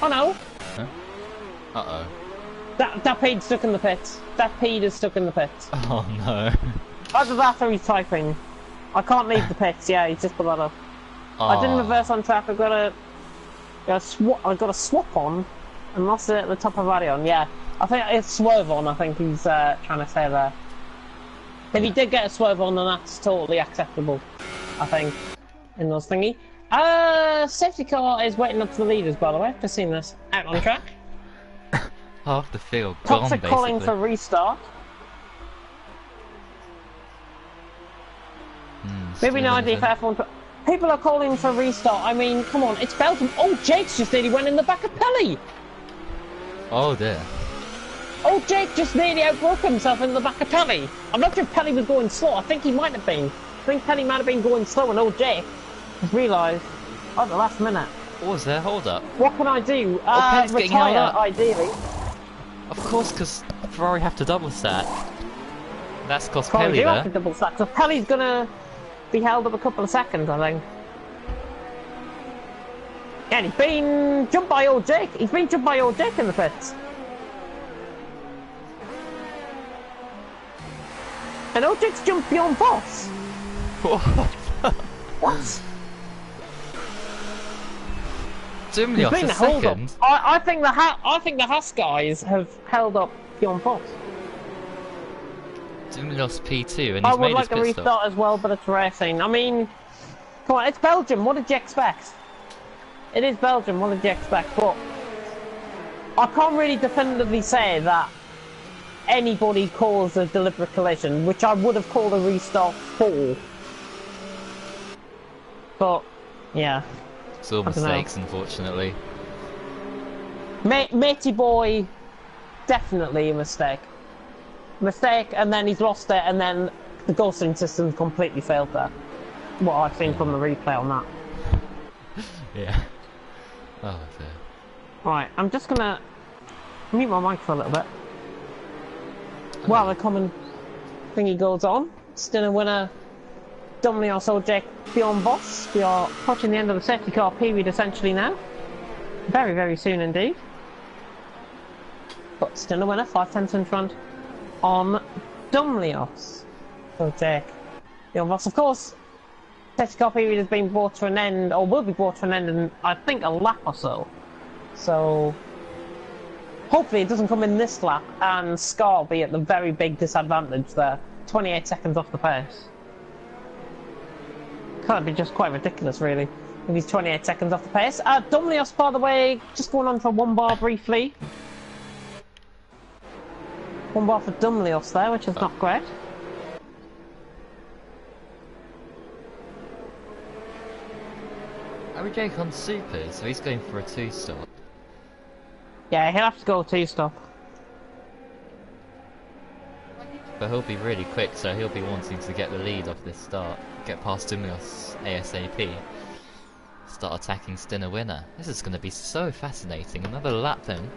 Oh no! Huh? Uh-oh. That Pede's stuck in the pits. That Pede is stuck in the pits. Oh no. Either that or he's typing. I can't leave the pits. Yeah, he's just put that up. I didn't reverse on track. I got a swap on and lost it at the top of Arion. Yeah, I think it's swerve on. I think he's trying to say there. If he did get a swerve on, then that's totally acceptable. I think in those thingy. Safety car is waiting up for the leaders. By the way, just seen this out on track. Half the field gone, Toxic basically. calling for restart. Maybe no idea for F1. People are calling for restart. I mean, come on, it's Belgium. Oh, Jake's just nearly went in the back of Pelly. Oh dear. Oh, Jake just nearly outbroke himself in the back of Pelly. I'm not sure if Pelly was going slow. I think he might have been. I think Pelly might have been going slow, and old Jake has realised at the last minute. What was there? Hold up. What can I do? Pelly's getting held Retire, up. ideally. Of course, because Ferrari have to double stack. That's cost Probably Pelly do there. have to double stack. So Pelly's gonna be held up a couple of seconds, I think. Yeah, and he's been jumped by old Jake. He's been jumped by old Jake in the pits. And old Jake's jumped beyond boss. What? Dimly off Been a a hold up. second. I think the Haas guys have held up beyond boss. Dimly lost P2 and I he's would made like his a pit stop. restart as well, but it's racing. I mean, come on, it's Belgium. What did you expect? It is Belgium. What did you expect? But I can't really definitively say that anybody caused a deliberate collision, which I would have called a restart for. But yeah, It's all I dunno. mistakes, unfortunately. Matey Boy, definitely a mistake. Mistake, and then he's lost it, and then the ghosting system completely failed there. What I've seen from the replay on that. Yeah. Oh dear. Right, I'm just gonna mute my mic for a little bit. While the common thingy goes on, still a winner, Dominic also Jake beyond boss. We are approaching the end of the safety car period essentially now. Very, very soon indeed. But still a winner, 5 tenths in front on Dumlios. So Jake beyond boss. Of course, safety car period has been brought to an end, or will be brought to an end in, I think, a lap or so. So hopefully it doesn't come in this lap and Scar will be at the very big disadvantage there. 28 seconds off the pace. That'd be just quite ridiculous, really. If he's 28 seconds off the pace. Dumlios, by the way, just going on for 1 bar briefly. 1 bar for Dumlios there, which is not great. Are we Jake on super? So he's going for a 2-stop. Yeah, he'll have to go 2-stop. But he'll be really quick, so he'll be wanting to get the lead off this start. Get past Dumlios ASAP. Start attacking Stinner winner. This is going to be so fascinating. Another lap then.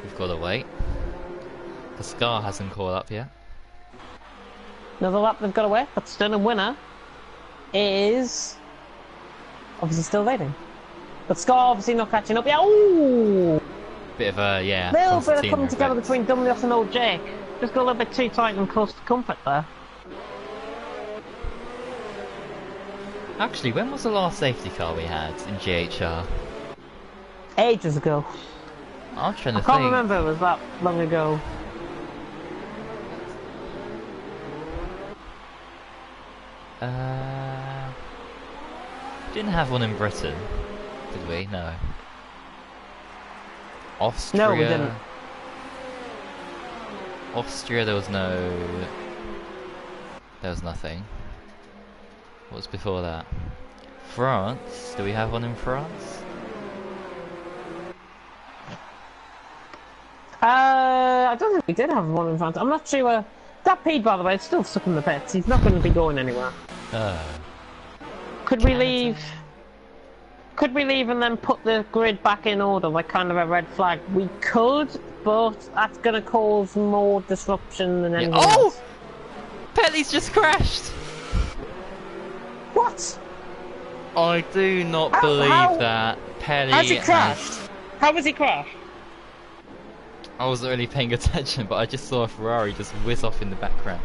We've got to wait. The Scar hasn't caught up yet. Another lap they've got to wait, but Stinner winner is obviously still leading. But Scar obviously not catching up yet. Ooh! Bit of a, yeah. Little bit of coming together between Dumlios and old Jake. Just got a little bit too tight and close to comfort there. Actually, when was the last safety car we had in GHR? Ages ago. I'm trying to I think. can't remember it was that long ago. Didn't have one in Britain, did we? No. Austria. No, we didn't. Austria, there was no. There was nothing. What was before that? France. Do we have one in France? I don't think we did have one in France. I'm not sure. That Pete, by the way, is still stuck in the pits. He's not going to be going anywhere. Could we leave? Could we leave and then put the grid back in order, like kind of a red flag? We could, but that's going to cause more disruption than anything else. Pelly's just crashed! What? I do not believe that. Pelly How's he crashed? How was he crashed? I wasn't really paying attention, but I just saw a Ferrari just whiz off in the background.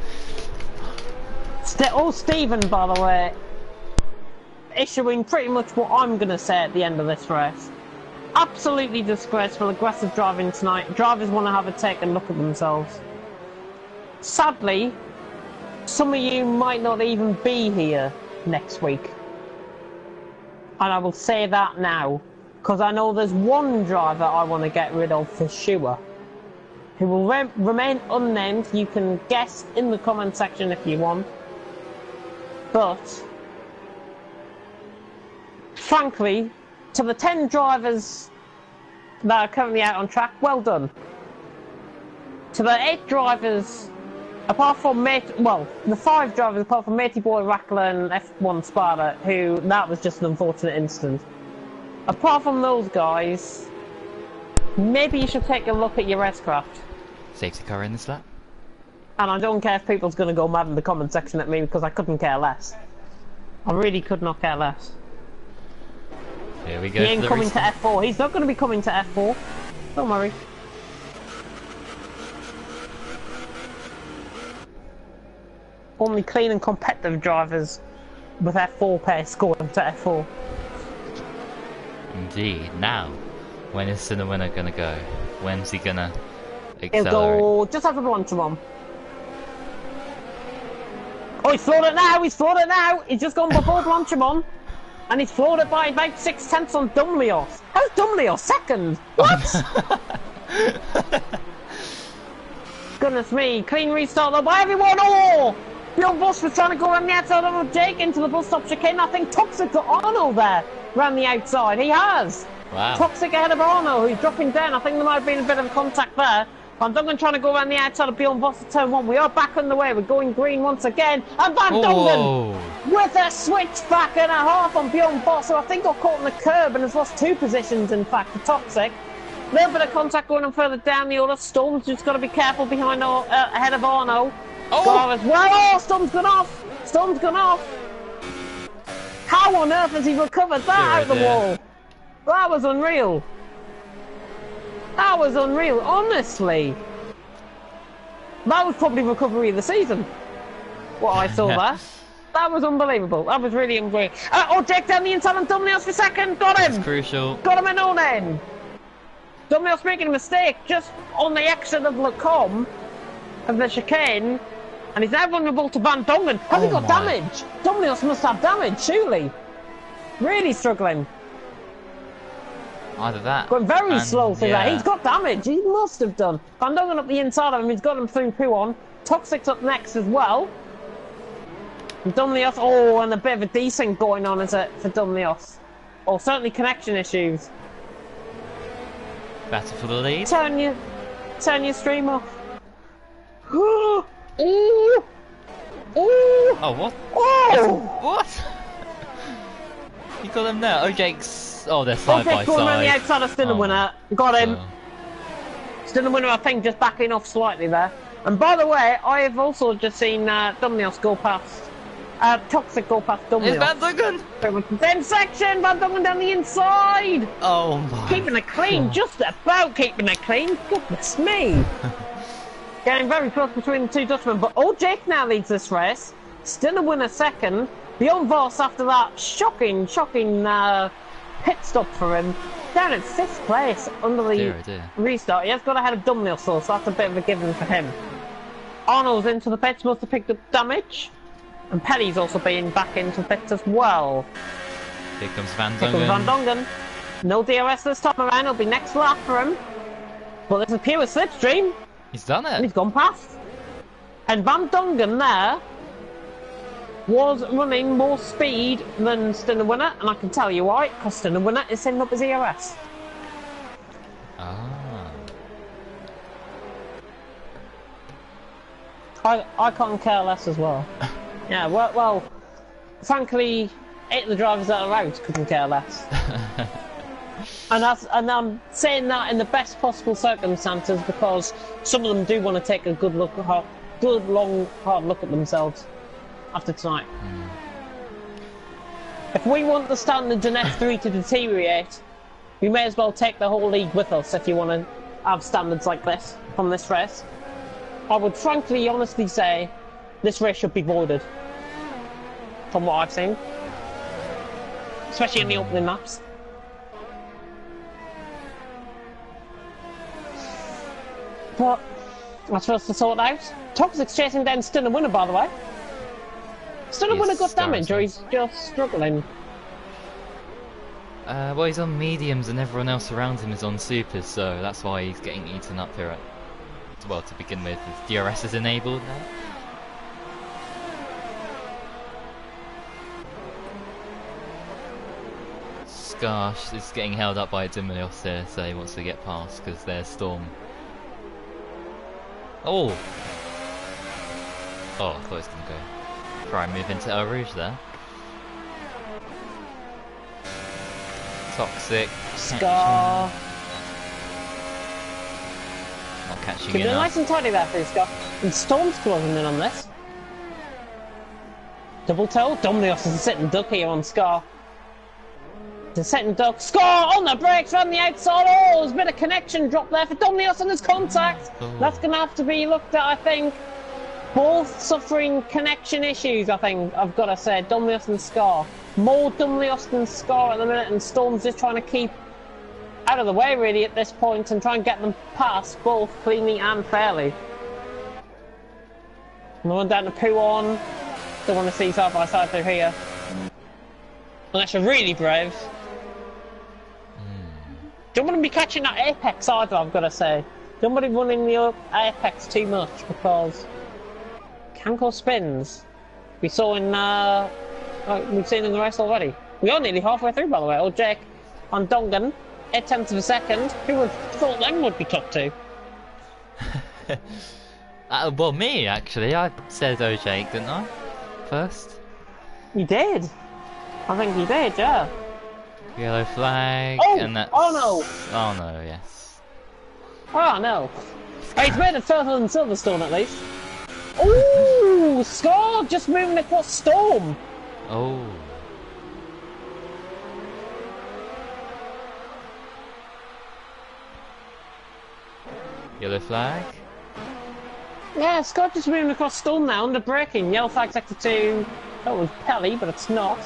Stephen, by the way, issuing pretty much what I'm going to say at the end of this race. Absolutely disgraceful, aggressive driving tonight. Drivers want to have a take and look at themselves. Sadly, some of you might not even be here next week. And I will say that now, because I know there's one driver I want to get rid of for sure, who will remain unnamed. You can guess in the comment section if you want. But frankly, to the 10 drivers that are currently out on track, well done. To the 8 drivers, apart from the 5 drivers apart from Matey Boy, Rackler and F1 Sparta, who, that was just an unfortunate incident. Apart from those guys, maybe you should take a look at your racecraft. Safety car in this lap? And I don't care if people's going to go mad in the comment section at me, because I couldn't care less. I really could not care less. Here we go. He ain't coming to F4. He's not going to be coming to F4. Don't worry. Only clean and competitive drivers with F4 pace going to F4. Indeed. Now, when is the winner going to go? When's he going to accelerate? He'll go just after the lunch one. Oh, he's floored it now! He's floored it now! He's just gone before Blanchimon, and he's floored it by about 6/10 on Dumlios. How's Dumlios second? What? Goodness me! Clean restart though by everyone. Oh! Young Bush was trying to go around the outside of Jake into the bus stop chicane. I think Toxic got Arnold there around the outside. He has. Wow. Toxic ahead of Arnold, who's dropping down. I think there might have been a bit of a contact there. Van Dongen trying to go around the outside of Bjorn Voss at turn 1. We are back on the way. We're going green once again. And Van Dongen with a switchback and a half on Bjorn Voss, who I think got caught on the curb and has lost 2 positions, in fact, for Toxic. A little bit of contact going on further down the order. Storm's just got to be careful behind ahead of Arno. Gar as well. Oh, Storm's gone off. Storm's gone off. How on earth has he recovered that out the wall? That was unreal. That was unreal, honestly. That was probably recovery of the season. What I saw there. That was unbelievable. That was really unbelievable. Oh, Jake down the inside on Dumlios for second. Got him. That's crucial. Got him in on end. Dumlios making a mistake just on the exit of Lacombe of the chicane. And he's now vulnerable to Van Dongen. Has he got damage? Dumlios must have damage, surely. Really struggling. Either that. Going very and, slow through yeah. that. He's got damage. He must have done. Van Dongen up the inside of him. He's got him through Puon. Toxic's up next as well. And Dumlios. Oh, and a bit of a desync going on, is it, for Dumlios? Or certainly connection issues. Battle for the lead. Turn your stream off. Ooh. Ooh. Oh, what? Oh! What? You got them there. Oh, Jake's. Oh, they're side by Okay, going around the side. outside of Stinner Winner. Got him. So- Stinner Winner, I think, just backing off slightly there. And by the way, I have also just seen Dumlios go past. Toxic go past Dumlios. It's Van Dongen! Pretty much the same section, Van Dongen down the inside! Oh my. Keeping it clean, just about keeping it clean. Goodness me! Getting very close between the two Dutchmen, but Jake now leads this race. Stinner Winner second. Bjorn Voss after that shocking pit stop for him. Down in 5th place under the restart. He has got ahead of Dumlios though, so that's a bit of a given for him. Arnold's into the pits, must have picked up damage. And Pelly's also being back into the pits as well. Here comes Van Here comes Van Dongen. Dongen. No DRS this time around, it'll be next lap for him. But this is pure slipstream. He's done And it. he's gone past. And Van Dongen there was running more speed than Stinner Winner, and I can tell you why, because Stinner Winner is setting up his ERS. Ah. I can't care less as well. Yeah, well, frankly, 8 of the drivers that are out couldn't care less. And I'm saying that in the best possible circumstances because some of them do want to take a good long, hard look at themselves after tonight. If we want the standards in F3 to deteriorate, we may as well take the whole league with us if you want to have standards like this from this race. I would frankly, honestly say this race should be voided from what I've seen, especially in the opening laps. But that's for us to sort out. Toxic's chasing down Stinner Winner, by the way. Stinner Winner got damage, or he's just struggling. Well, he's on mediums and everyone else around him is on supers, so that's why he's getting eaten up here. Well, to begin with, his DRS is enabled now. Skarsh is getting held up by Dumlios here, so he wants to get past because there's Storm. Oh! Oh, I thought he was going to go. Try and move into El Rouge there. Toxic. Scar. Not catching Keeping it enough. nice and tidy there for Scar. And Storm's closing in on this. Double toe. Dumlios is a sitting duck here on Scar. The sitting duck. Scar on the brakes around the outside. Oh, there's a bit of connection drop there for Dumlios and his contact. Oh. That's going to have to be looked at, I think. Both suffering connection issues, I think, I've got to say. Dumlios and Scar. More Dumlios than Scar at the minute, and Storm's just trying to keep out of the way, really, at this point, and try and get them past both cleanly and fairly. No one down to Puon. Don't want to see side by side through here. Unless you're really brave. Don't want to be catching that apex either, I've got to say. Don't want to be running the apex too much, because can cause spins. We saw in we've seen in the race already. We are nearly halfway through, by the way. Oh, Jake on Dongen, 0.8 of a second. Who would have thought them would be top 2? Well, me actually. I said Jake, didn't I? First. You did. I think you did, yeah. Yellow flag, Oh! and that's... Oh no! Oh no, yes. Oh no. Oh, he's made it further than Silverstone at least. Ooh! Scar just moving across Storm! Oh. Yellow flag. Yeah, Scott just moving across Storm now, under braking. Yellow flag sector 2. That was Pelly, but it's not.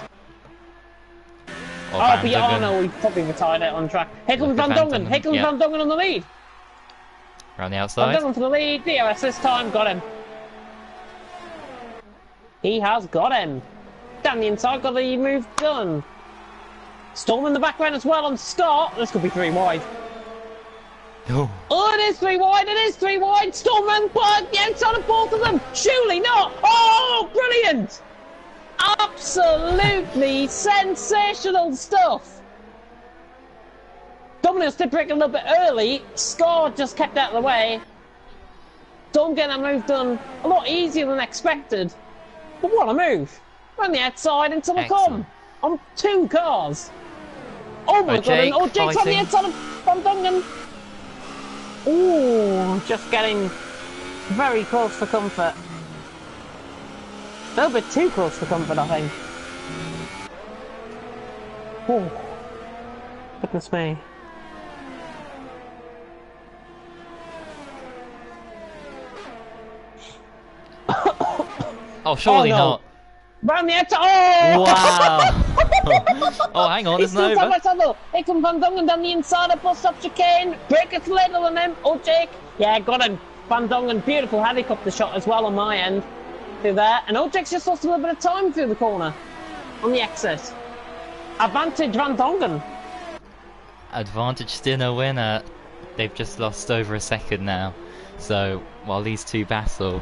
Or Oh, Van but Dongen. oh no, we probably retired it on track. Here comes Look Van at Van Dongen. Dongen, Here comes yeah. Van Dongen on the lead. Around the Van outside. Dongen for the lead. DRS this time. Got him. He has got him. Down the inside, got the move done. Storm in the background as well on Scott. This could be 3 wide. Oh. Oh, it is 3 wide, it is 3 wide. Storm and Bud, the outside of both of them. Surely not. Oh, brilliant. Absolutely sensational stuff. Domino's did break a little bit early. Scott just kept out of the way. Storm getting that move done a lot easier than expected. But what a move. Around the outside into the com. On 2 cars. Oh my god, and Jake's on the outside of Van Dongen. Ooh, just getting very close for comfort. A little bit too close for comfort, I think. Oh, goodness me. Oh, surely not. Round the outside. Oh! Wow. Oh, hang on, it's not over. Here comes Van Dongen down the inside of bus stop chicane. Breakers later on him. Oh, Jake. Yeah, got him. Van Dongen, beautiful helicopter shot as well on my end. Through there. And oh, Jake's just lost a little bit of time through the corner. On the exit. Advantage Van Dongen. Advantage Stinner winner. They've just lost over a second now. So, while these two battle,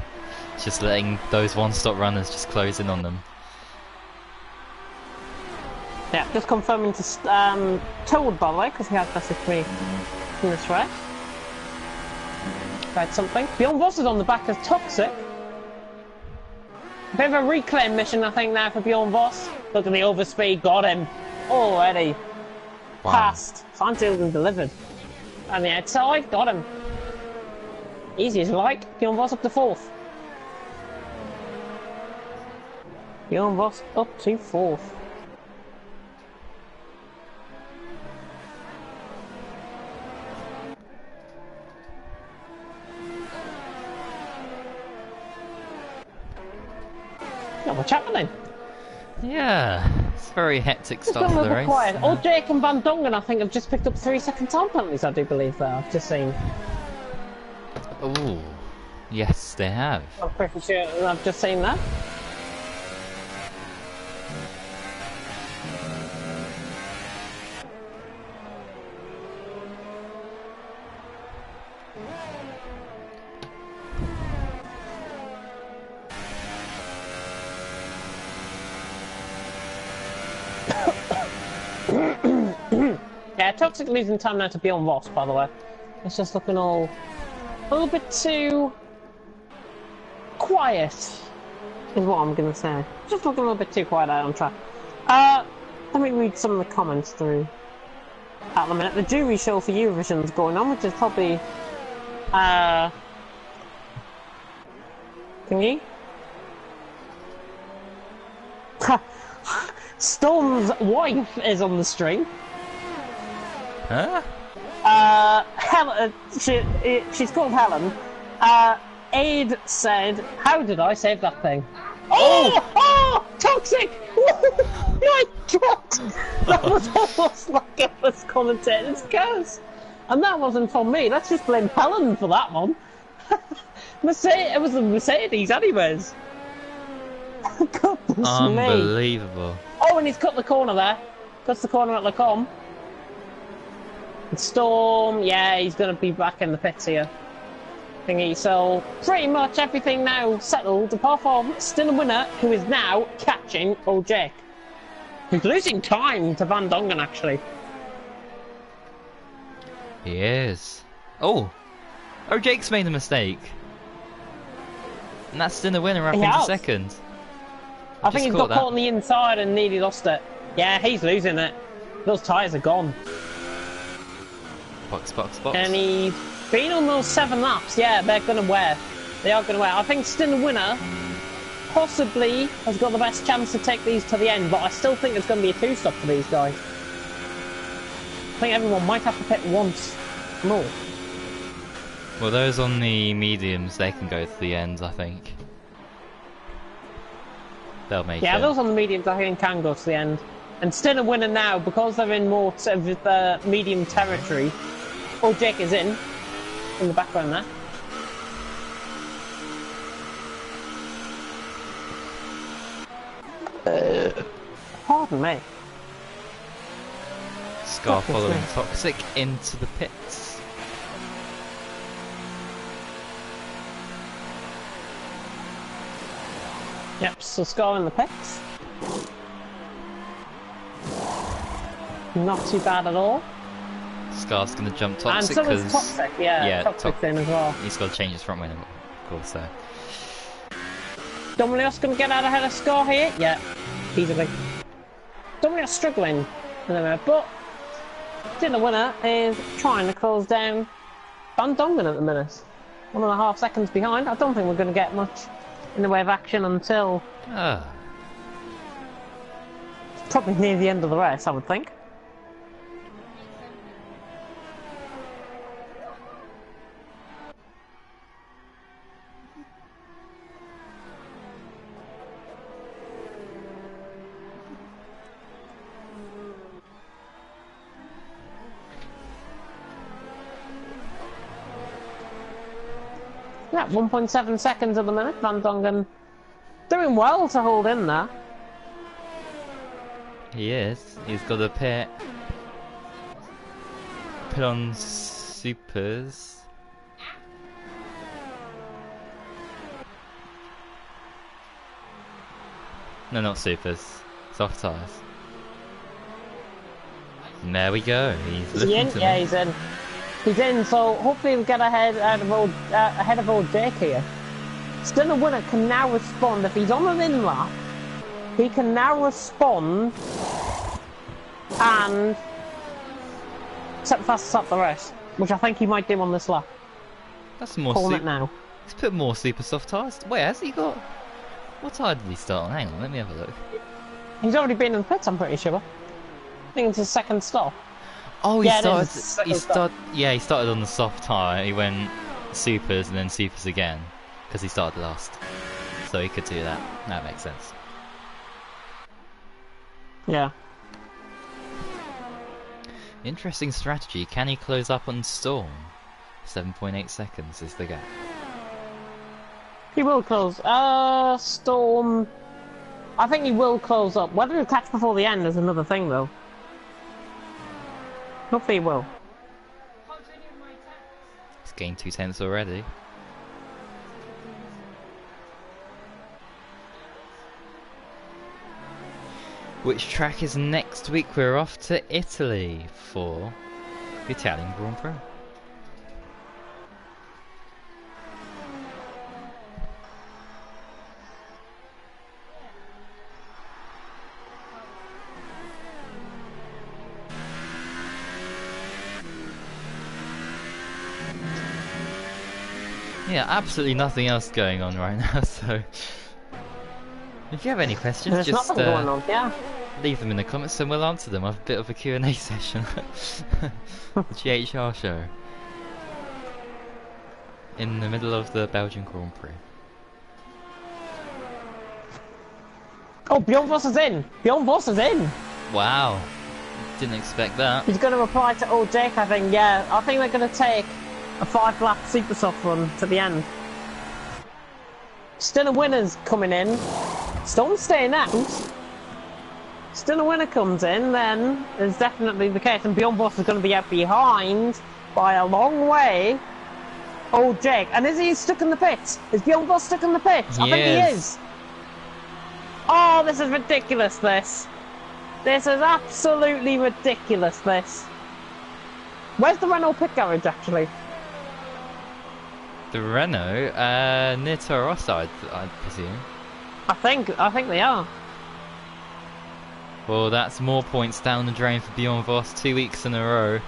just letting those one-stop runners just close in on them. Yeah, just confirming to Toad, by the way, because he has basically in this race. Tried something. Beyond Voss is on the back of Toxic. A bit of a reclaim mission, I think, now for Bjorn Voss. Look at the overspeed, got him. Already. Wow. Passed. Feinfield and delivered. And the outside, got him. Easy as you like. Bjorn Voss up to 4th. Bjorn Voss up to 4th. Not much happening. Yeah, it's a very hectic start to the race. Quiet. Old Jake and Van Dongen, I think, have just picked up 3-second time penalties, I do believe, there. I've just seen. Ooh, yes, they have. I'm pretty sure I've just seen that. Yeah, Toxic losing time now to Bjorn Voss, by the way. It's just looking all a little bit too quiet, is what I'm gonna say. Just looking a little bit too quiet out on track. Let me read some of the comments through at the minute. The jury show for Eurovision's going on, which is probably thingy. Storm's wife is on the stream. Huh? Helen, she's called Helen. Aid said, "How did I save that thing?" Oh! Oh! Toxic! My God! That was almost like a first commentator's curse. And that wasn't from me. Let's just blame Helen for that one. It was the Mercedes anyways. Goodness Unbelievable. me. Oh, and he's cut the corner there. Cuts the corner at Lacombe. Storm, yeah, he's going to be back in the pits here. Thingy, so pretty much everything now settled, apart from still a winner who is now catching old Jake. He's losing time to Van Dongen, actually. He is. Oh! Oh, Jake's made a mistake. And that's still a winner up into second. I think he's got caught on the inside and nearly lost it. Yeah, he's losing it. Those tyres are gone. Box, box, box. And he's been on those 7 laps. Yeah, they're going to wear. They are going to wear. I think still the winner possibly has got the best chance to take these to the end, but I still think it's going to be a 2-stop for these guys. I think everyone might have to pit once more. Well, those on the mediums, they can go to the end, I think. They'll make it. Yeah, those on the mediums, I think, can go to the end. And still a winner now, because they're in more sort of medium territory. Oh, Jake is in the background there. Pardon me. Scar following Toxic into the pits. Yep, so Scar in the pits. Not too bad at all. Scar's gonna jump And Toxic so is because Toxic, yeah, Toxic's in as well. he's got to change his front wing, of course. So Dominios gonna get out ahead of Scar here? Yeah, easily. Dominios struggling in the minute, but the winner is trying to close down Van Dongen at the minute. 1.5 seconds behind. I don't think we're going to get much in the way of action until probably near the end of the race, I would think. Yeah, 1.7 seconds at the minute. Van Dongen doing well to hold in there. he is. He's got a pit on supers. No, not supers. Soft tires. And there we go. He's Is he in? Yeah, he's in. He's in, so hopefully we'll get ahead of old Jake here. Still a winner can now respond. If he's on an in lap, he can now respond and set the fastest up the race, which I think he might do on this lap. That's more Calling it now. He's put more super soft tires. Wait, has he got? What tire did he start on? Hang on, let me have a look. He's already been in the pits, I'm pretty sure. I think it's his second stop. Oh, he Yeah, started. He started on the soft tire. He went supers and then supers again because he started last. So he could do that. That makes sense. Yeah. Interesting strategy. Can he close up on Storm? 7.8 seconds is the gap. He will close. Storm. I think he will close up. Whether he'll catch before the end is another thing, though. Hopefully he will. He's gained 2 tenths already. Which track is next week? We're off to Italy for the Italian Grand Prix. Yeah, absolutely nothing else going on right now, so if you have any questions, There's just nothing going on, yeah. leave them in the comments and we'll answer them. I have a bit of a Q&A session. The GHR show. In the middle of the Belgian Grand Prix. Oh, Bjorn Voss is in! Bjorn Voss is in! Wow. Didn't expect that. He's going to reply to old Jake, I think, yeah. I think they're going to take a 5-lap super soft run to the end. Still a winner's coming in. Storm's staying out. Still a winner comes in, then is definitely the case. And Bjorn Voss is going to be out behind by a long way. Old Jake. And is he stuck in the pit? Is Bjorn Voss stuck in the pit? I think he is. Oh, this is ridiculous, this. This is absolutely ridiculous, this. Where's the Renault pit garage, actually? The Renault, near Toro Rosso, I presume. I think they are. Well, that's more points down the drain for Bjorn Voss 2 weeks in a row.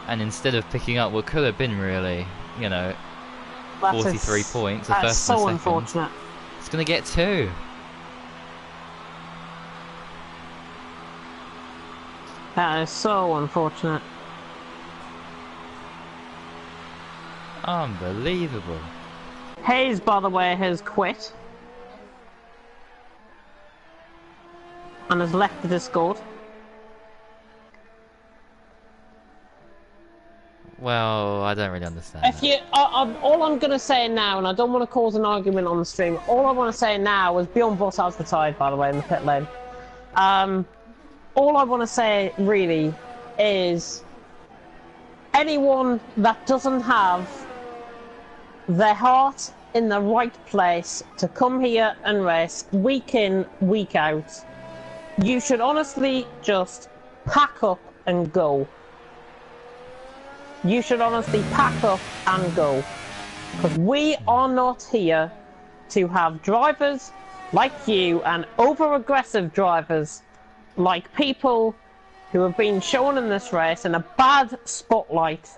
And instead of picking up what could have been really, you know, 43 points, the first and the That's so second, unfortunate. it's going to get 2. That is so unfortunate. Unbelievable. Hayes, by the way, has quit. And has left the Discord. Well, I don't really understand If you, all I'm going to say now, and I don't want to cause an argument on the stream, all I want to say now is Bjorn Voss has retired, by the way, in the pit lane. all I want to say really is anyone that doesn't have their heart in the right place to come here and race week in, week out, you should honestly just pack up and go. You should honestly pack up and go. Because we are not here to have drivers like you and over-aggressive drivers like people who have been shown in this race in a bad spotlight.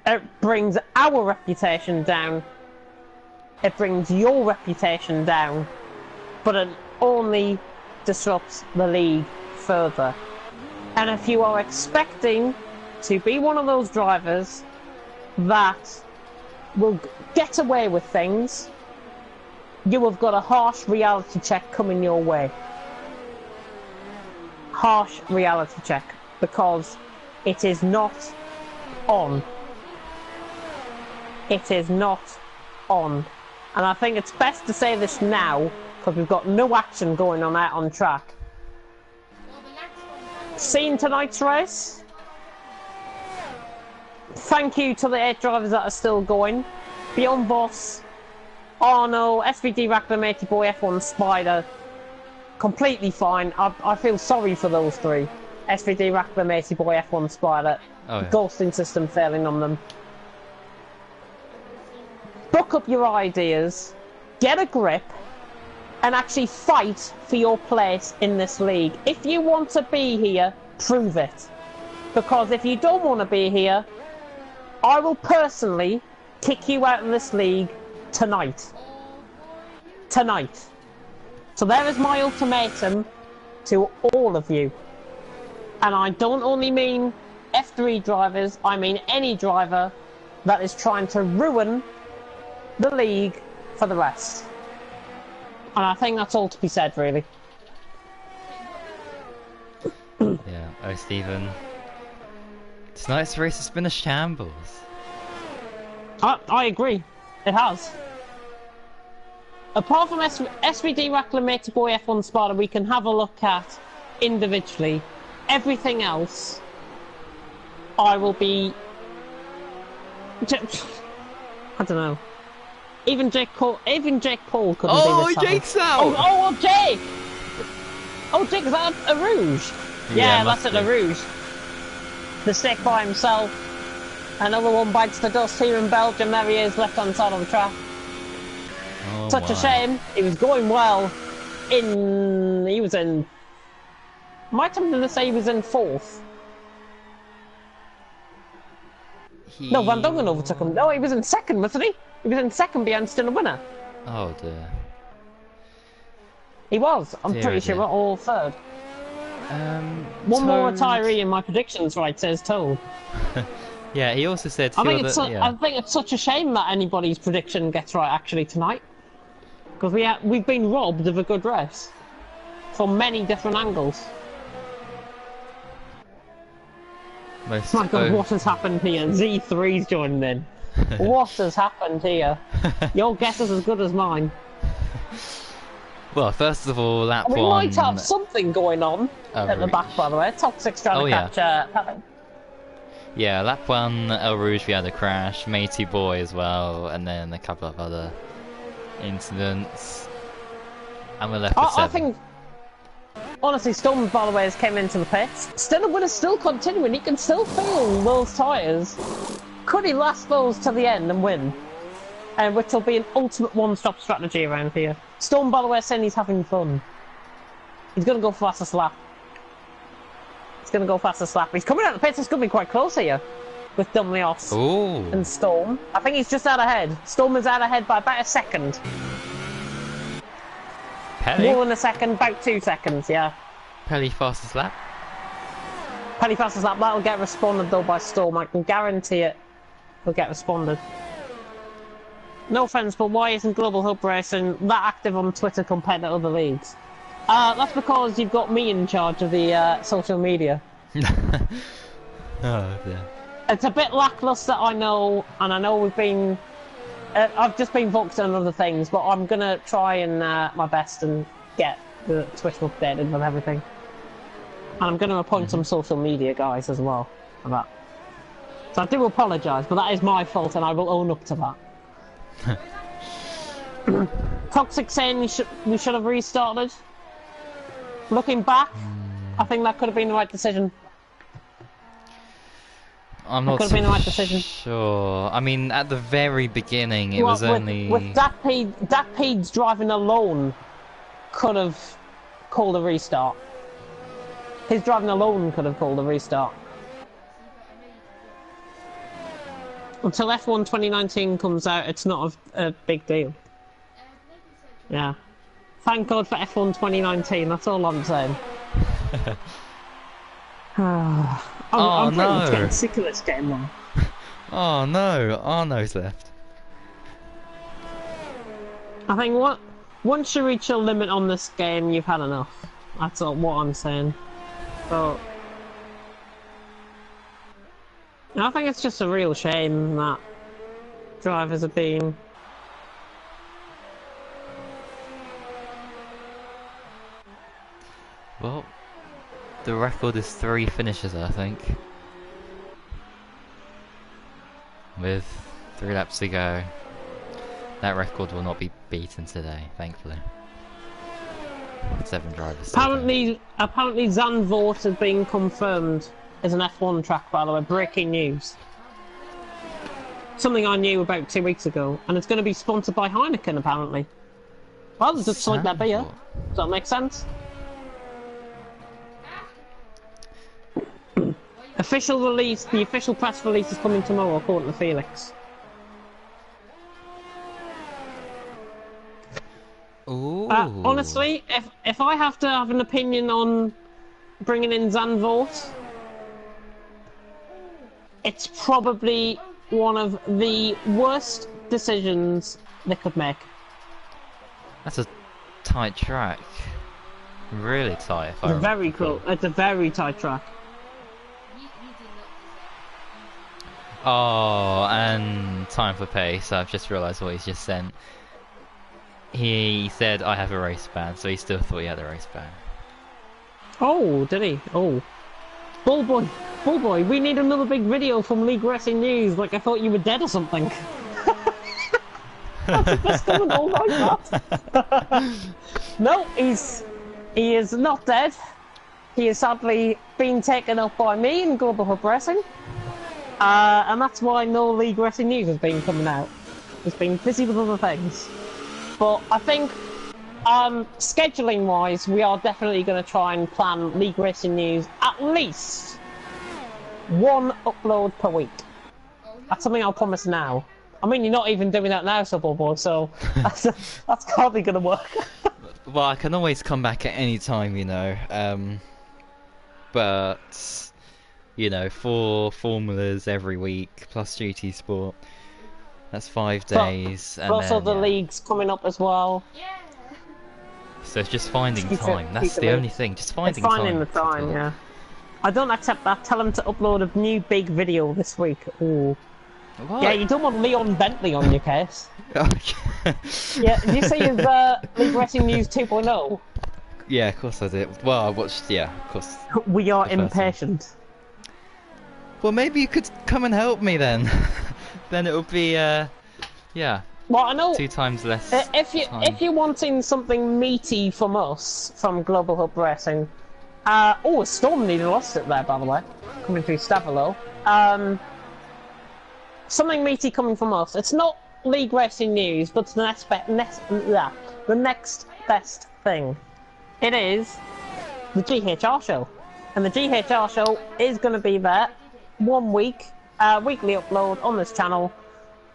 It brings our reputation down. It brings your reputation down. But it only disrupts the league further. And if you are expecting to be one of those drivers that will get away with things, you have got a harsh reality check coming your way. Harsh reality check, because it is not on. It is not on. And I think it's best to say this now, because we've got no action going on out on track. Seen tonight's race? Thank you to the 8 drivers that are still going. Beyond Boss, Arno, SVD Rackler, Matey Boy, F1 Spider. Completely fine. I feel sorry for those 3. SVD Rackler, Matey Boy, F1 Spider. Oh, yeah. Ghosting system failing on them. Book up your ideas, get a grip, and actually fight for your place in this league. If you want to be here, prove it. Because if you don't want to be here, I will personally kick you out of this league tonight. Tonight. So there is my ultimatum to all of you. And I don't only mean F3 drivers, I mean any driver that is trying to ruin the league for the rest. And I think that's all to be said, really. Yeah, oh Stephen. Tonight's race has been a shambles. I agree. It has. Apart from SVD Rackler, Matey Boy, F1 Sparta, we can have a look at individually. Everything else, I will be... I don't know. Even Jake Paul couldn't be this Jake's out! Oh, Jake! Oh, Jake, is that a Rouge? Yeah, that's at the Rouge. The stick by himself. Another one bites the dust here in Belgium. There he is, left-hand side of the track. Oh, Such a shame. He was going well. He was in... Might have been to say he was in 4th. No, Van Dongen overtook him. No, he was in 2nd, wasn't he? He was in 2nd behind still a winner. Oh dear. He was. I'm pretty sure we're all 3rd. One more retiree in my predictions, right, says Toad. Yeah, he also said... I think it's such a shame that anybody's prediction gets right, actually, tonight. Because we've been robbed of a good race. From many different angles. My God, what has happened here? Z3's joined in. What has happened here? Your guess is as good as mine. Well, first of all, lap 1... We might have something going on at the back, by the way. Toxic's trying to catch Pepin. Yeah, lap 1, El Rouge, we had a crash, Matey Boy as well, and then a couple of other incidents. And we're left with 7. I think, honestly, Storm, by the way, has came into the pits. Still a winner, still continuing. He can still feel those tyres. Could he last those to the end and win? Which will be an ultimate one-stop strategy around here. Storm, by the way, saying he's having fun. He's going to go fastest lap. He's going to go fastest lap. He's coming out of the pits. It's going to be quite close here with Dumlios and Storm. I think he's just out ahead. Storm is out ahead by about a second. Pelly? More than a second, about 2 seconds, yeah. Pelly fastest lap? Pelly fastest lap. That'll get responded though by Storm. I can guarantee it. Will get responded. No offence, but why isn't Global Hub Racing that active on Twitter compared to other leagues? That's because you've got me in charge of the social media. Oh dear. It's a bit lacklustre, I know, and I know we've been... I've just been focused on other things, but I'm going to try and my best and get the Twitter updated with everything. And I'm going to appoint some social media guys as well for that. So I do apologise, but that is my fault and I will own up to that. Toxic saying we should have restarted. Looking back, I think that could have been the right decision. I'm not could have been the right decision. sure. I mean, at the very beginning, it was only... With Dakpeed's driving alone could have called a restart. His driving alone could have called a restart. Until F1 2019 comes out, it's not a big deal. Yeah. Thank God for F1 2019, that's all I'm saying. I'm pretty much getting sick of this game now. Oh no, Arno's left. I think once you reach a limit on this game, you've had enough. That's what I'm saying. So, I think it's just a real shame that drivers are being... Well, the record is 3 finishes, I think. With 3 laps to go. That record will not be beaten today, thankfully. 7 drivers. Apparently Zandvoort has been confirmed as an F1 track, by the way. Breaking news. Something I knew about 2 weeks ago, and it's going to be sponsored by Heineken, apparently. Well, it's just like that beer. Does that make sense? Official release, the official press release is coming tomorrow, according to Felix. Ooh. Honestly, if I have to have an opinion on bringing in Zandvoort, it's probably one of the worst decisions they could make. That's a tight track. Really tight. It's very cool. It's a very tight track. Oh, and time for pace. I've just realised what he's just sent. He said, I have a race ban, so he still thought he had a race ban. Oh, did he? Oh. Bullboy, we need another big video from League Racing News, like I thought you were dead or something. That's the best comment all like that. No, he is not dead. He has sadly been taken up by me in Global Hub Racing. And that's why no League Racing News has been coming out. It's been busy with other things. But I think, scheduling-wise, we are definitely going to try and plan League Racing News at least 1 upload per week. That's something I'll promise now. I mean, you're not even doing that now, Subboard, so that's hardly going to work. Well, I can always come back at any time, you know. But, you know, 4 formulas every week, plus GT Sport. That's 5 days. And plus other leagues coming up as well. So it's just finding time. That's the only thing. Just finding time. Finding the time, yeah. I don't accept that. Tell him to upload a new big video this week. Ooh. What? Yeah, you don't want Leon Bentley on your case. Okay. Yeah, did you see his League Racing News 2.0? Yeah, of course I did. Well, I watched, yeah, of course. We are impatient. Well, maybe you could come and help me then. Then it would be, yeah. Well, I know 2 times less. If you're wanting something meaty from us, from Global Hub Racing, oh, a storm nearly lost it there, by the way, coming through Stavilo. Something meaty coming from us. It's not League Racing News, but it's the next best thing. It is the GHR show, and the GHR show is going to be there 1 week. Weekly upload on this channel.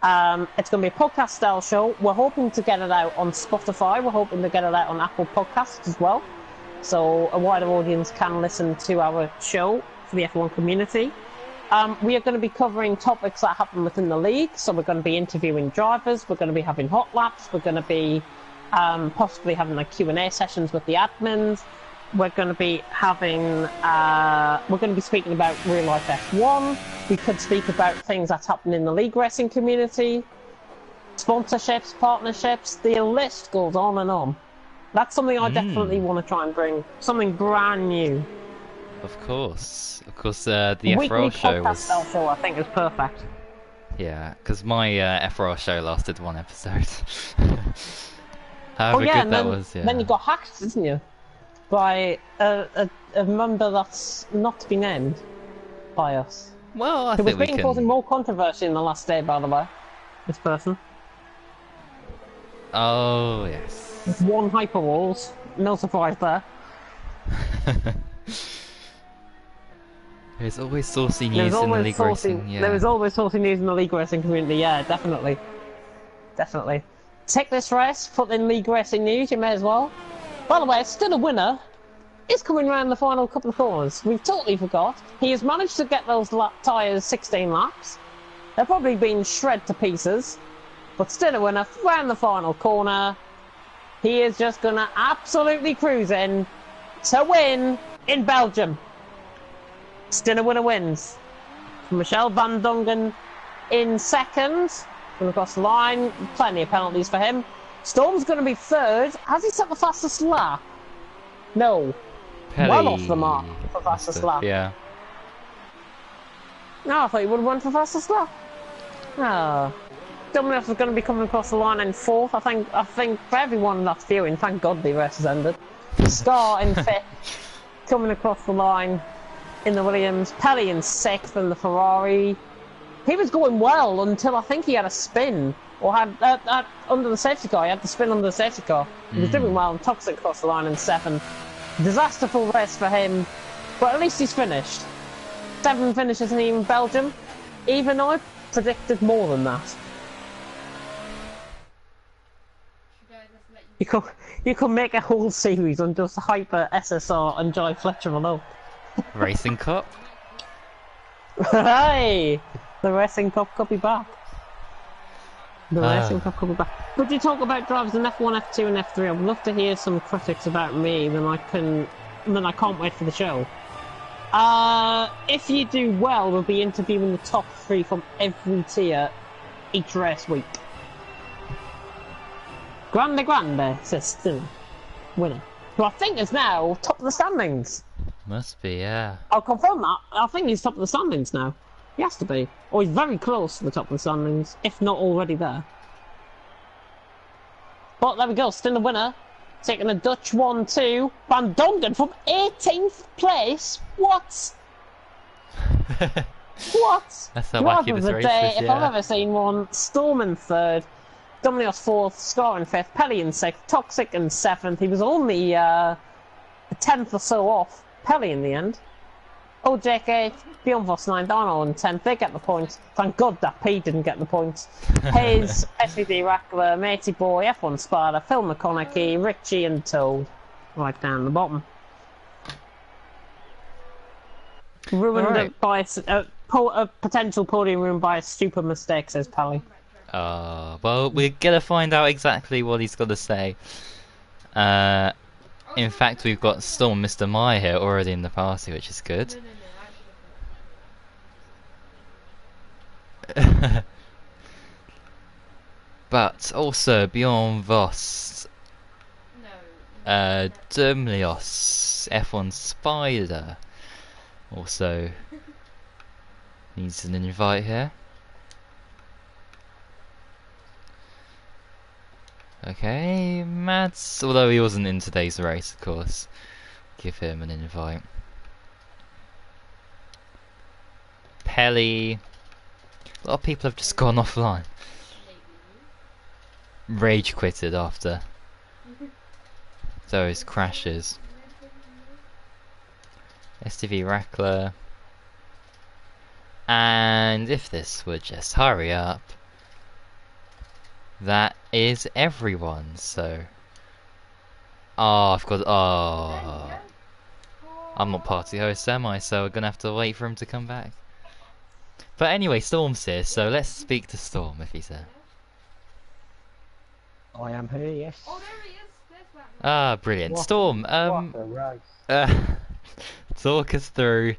It's going to be a podcast style show. We're hoping to get it out on Spotify. We're hoping to get it out on Apple Podcasts as well, so a wider audience can listen to our show for the F1 community. We are going to be covering topics that happen within the league, so we're going to be interviewing drivers, we're going to be having hot laps, we're going to be possibly having like Q&A sessions with the admins. We're going to be having, we're going to be speaking about real life F1. We could speak about things that's happening in the league racing community, sponsorships, partnerships, the list goes on and on. That's something I definitely want to try and bring, something brand new. Of course. Of course, the Weekly FRL show podcast was... style show, I think, is perfect. Yeah, because my FRL show lasted one episode. Oh However yeah, good and that then, was, yeah. then you got hacked, didn't you? By a member that's not to be named by us. Well, I It was think we being causing can... more controversy in the last day, by the way. This person. Oh, yes. With one hyperwalls. No surprise there. There's always saucy news in the league racing, yeah. There was always saucy news in the league racing community, yeah, definitely. Definitely. Take this race, put in league racing news, you may as well. By the way, still a winner is coming around the final couple of corners. We've totally forgot. He has managed to get those tyres 16 laps. They're probably been shred to pieces. But still a winner round the final corner. He is just going to absolutely cruise in to win in Belgium. Still a winner wins. Michel van Dongen in second. Going across the line. Plenty of penalties for him. Storm's going to be third. Has he set the fastest lap? No. Well off the mark for fastest lap. Yeah. No, I thought he would have won for fastest lap. Oh. Dominic is going to be coming across the line in fourth. I think for everyone that's viewing, thank God the race has ended. Scar in fifth, coming across the line in the Williams. Pelly in sixth in the Ferrari. He was going well until I think he had a spin. Or had under the safety car. He had the spin under the safety car. He was doing well and Toxic across the line in seventh. Disasterful race for him. But at least he's finished. 7 finishes in Belgium. Even I predicted more than that. You could make a whole series on just Hyper, SSR and Joy Fletcher alone. Racing Cup? Hey! The Racing Cup could be back. The Racing Cup could be back. Could you talk about drivers in F1, F2 and F3? I would love to hear some critics about me, then I can't wait for the show. If you do well, we'll be interviewing the top 3 from every tier each race week. Grande, says still winner. Who I think is now top of the standings. Must be, yeah. I'll confirm that. I think he's top of the standings now. He has to be. Or he's very close to the top of the standings, if not already there. But there we go, still a winner. Taking a Dutch 1-2. Van Dongen from 18th place. What? What? That's how Driver wacky of this the race day, is, if yeah. I've ever seen one. Storm in third. Dominios fourth, Scar in fifth, Pelly in sixth, Toxic in seventh. He was only a 10th or so off Pelly in the end. Oh, JK, Beyond Voss 9, Darnell in 10th. They get the points. Thank God that P didn't get the points. Hayes, SVD Rackler, Matey Boy, F1 Sparta, Phil McConaughey, Richie and Toad. Right down the bottom. Ruined it by a potential podium ruined by a stupid mistake, says Pelly. Well, we're gonna find out exactly what he's got to say. In fact, we've got Storm Mr. Meyer here already in the party, which is good. But also, Bjorn Voss, Dermlios, F1 Spider, also needs an invite here. Okay, Mads, although he wasn't in today's race, of course, give him an invite. Pelly, a lot of people have just gone offline. Rage quitted after those crashes. STV Rackler, and if this would just hurry up. That is everyone, so... I've got... I'm not party host, am I? So we're gonna have to wait for him to come back. But anyway, Storm's here, so let's speak to Storm if he's there. I am here, yes. Oh, there he is. There's that. Ah, brilliant. Storm, What a race. talk us through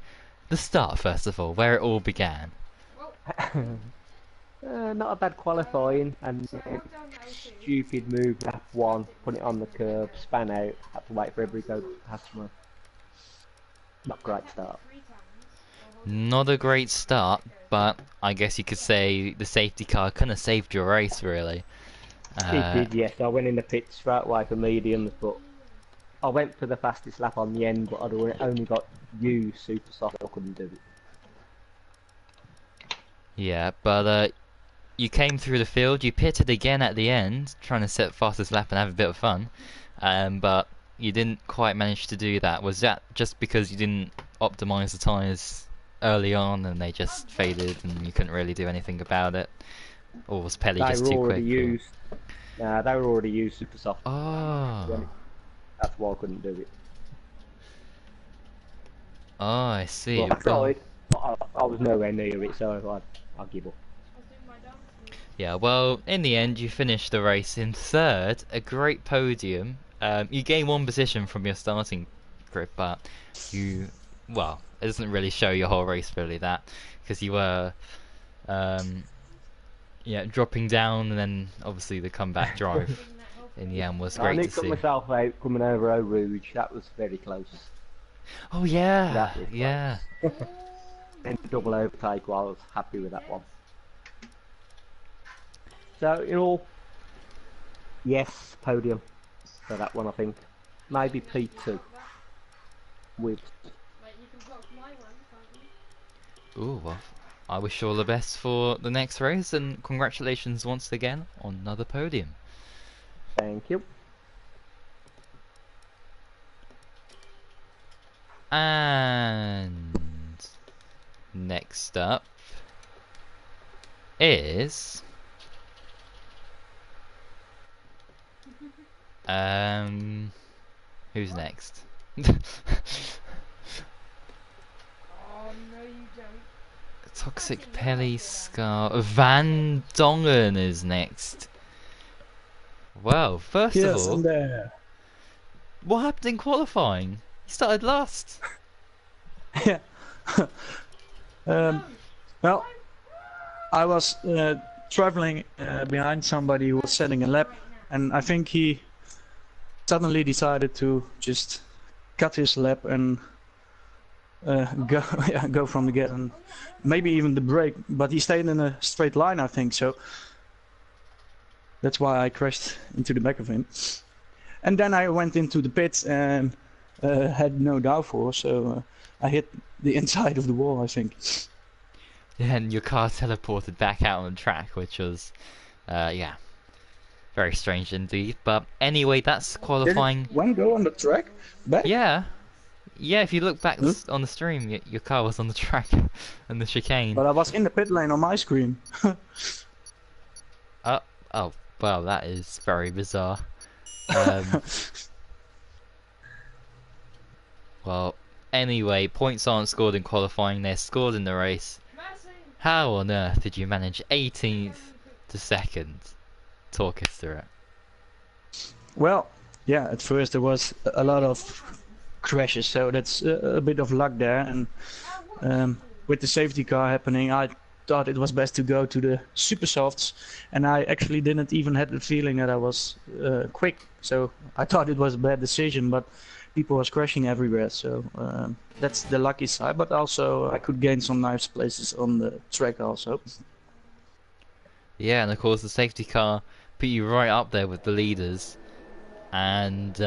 the start, first of all, where it all began. Not a bad qualifying, and stupid move, lap 1, put it on the curb, span out, had to wait for everybody to go past me. Not great start. Not a great start, but I guess you could say the safety car kind of saved your race, really. It did, yes. I went in the pits straight away for mediums, but I went for the fastest lap on the end, but I'd only got you super soft, I couldn't do it. Yeah, but you came through the field, you pitted again at the end, trying to set fastest lap and have a bit of fun, but you didn't quite manage to do that. Was that just because you didn't optimize the tyres early on and they just faded and you couldn't really do anything about it? Or was Pelly just too quick? Nah, they were already used super soft. Oh. That's why I couldn't do it. Oh, I see. Well, I tried, but I was nowhere near it, so I'll give up. Yeah, well, in the end, you finished the race in third, a great podium. You gained one position from your starting grid, but well, it doesn't really show your whole race really that, because you were, yeah, dropping down, and then obviously the comeback drive in the end was great to see. I cut myself out coming over Eau Rouge. That was very close. Oh yeah, yeah. Then the double overtake, well, I was happy with that one. So, in all, yes, podium for that one, I think. Maybe P2 with. Ooh, well, I wish you all the best for the next race, and congratulations once again on another podium. Thank you. And next up is who's next? Toxic Pelly Scar Van Dongen is next. Well, first of all, I'm there. what happened in qualifying? You started last. Yeah. Well, I was traveling behind somebody who was setting a lap, and I think he suddenly decided to just cut his lap and go from the get, and maybe even the brake, but he stayed in a straight line, I think, so that's why I crashed into the back of him. And then I went into the pits and had no downforce, so I hit the inside of the wall, I think. Yeah, and your car teleported back out on the track, which was, yeah, very strange indeed. But anyway, that's qualifying. Did it one go on the track? Back? Yeah. Yeah, if you look back on the stream, your car was on the track and the chicane. But I was in the pit lane on my screen. Oh, well, that is very bizarre. Well, anyway, points aren't scored in qualifying, they're scored in the race. How on earth did you manage 18th to 2nd? Talk us through it. Well, yeah, at first there was a lot of crashes, so that's a bit of luck there, and with the safety car happening, I thought it was best to go to the super softs, and I actually didn't even have the feeling that I was quick, so I thought it was a bad decision, but people was crashing everywhere, so that's the lucky side, but also I could gain some nice places on the track also. Yeah, and of course the safety car put you right up there with the leaders, and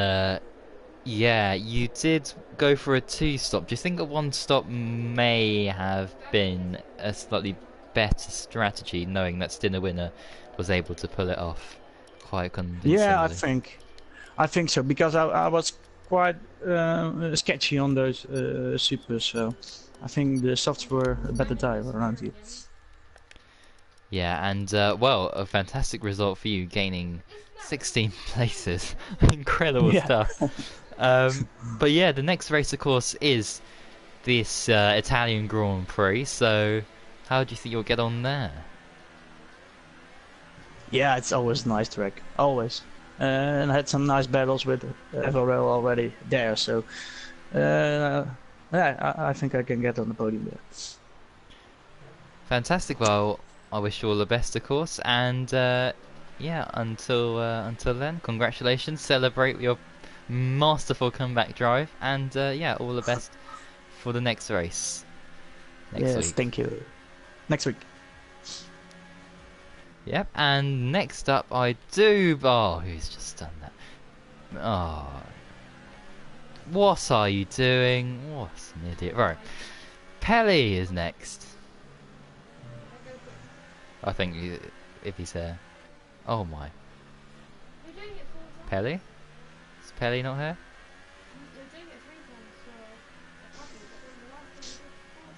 yeah, you did go for a 2-stop. Do you think a 1-stop may have been a slightly better strategy, knowing that Stinner Winner was able to pull it off quite convincingly? Yeah, I think so, because I was quite sketchy on those supers, so I think the softs were a better tire around here. Yeah, and well, a fantastic result for you, gaining 16 places. Incredible stuff. But yeah, the next race, of course, is this Italian Grand Prix. So, how do you think you'll get on there? Yeah, it's always a nice track, always. And I had some nice battles with FRL already there, so yeah, I think I can get on the podium there. Fantastic. Well, I wish you all the best, of course, and yeah, until then, congratulations, celebrate your masterful comeback drive, and yeah, all the best for the next race. Next Yes, week. thank you. Next week. Yep, and next up I do... Oh, who's just done that? Oh. What are you doing? What an idiot. Right. Pelly is next. I think if he's there. Oh my. We're doing it 4 times. Pelly? Is Pelly not here? We're doing it 3 times, so I can't do it, but then the last time.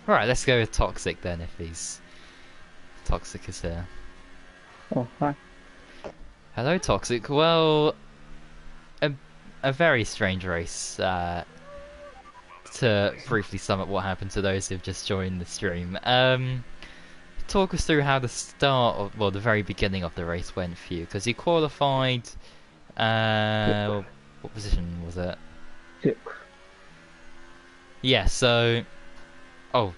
Alright, let's go with Toxic then if he's... Toxic is here. Oh, hi. Hello Toxic. Well... A very strange race. To briefly sum up what happened to those who've just joined the stream. Talk us through how the start of, well, the very beginning of the race went for you, because you qualified. What position was it? 6. Yeah. So, oh,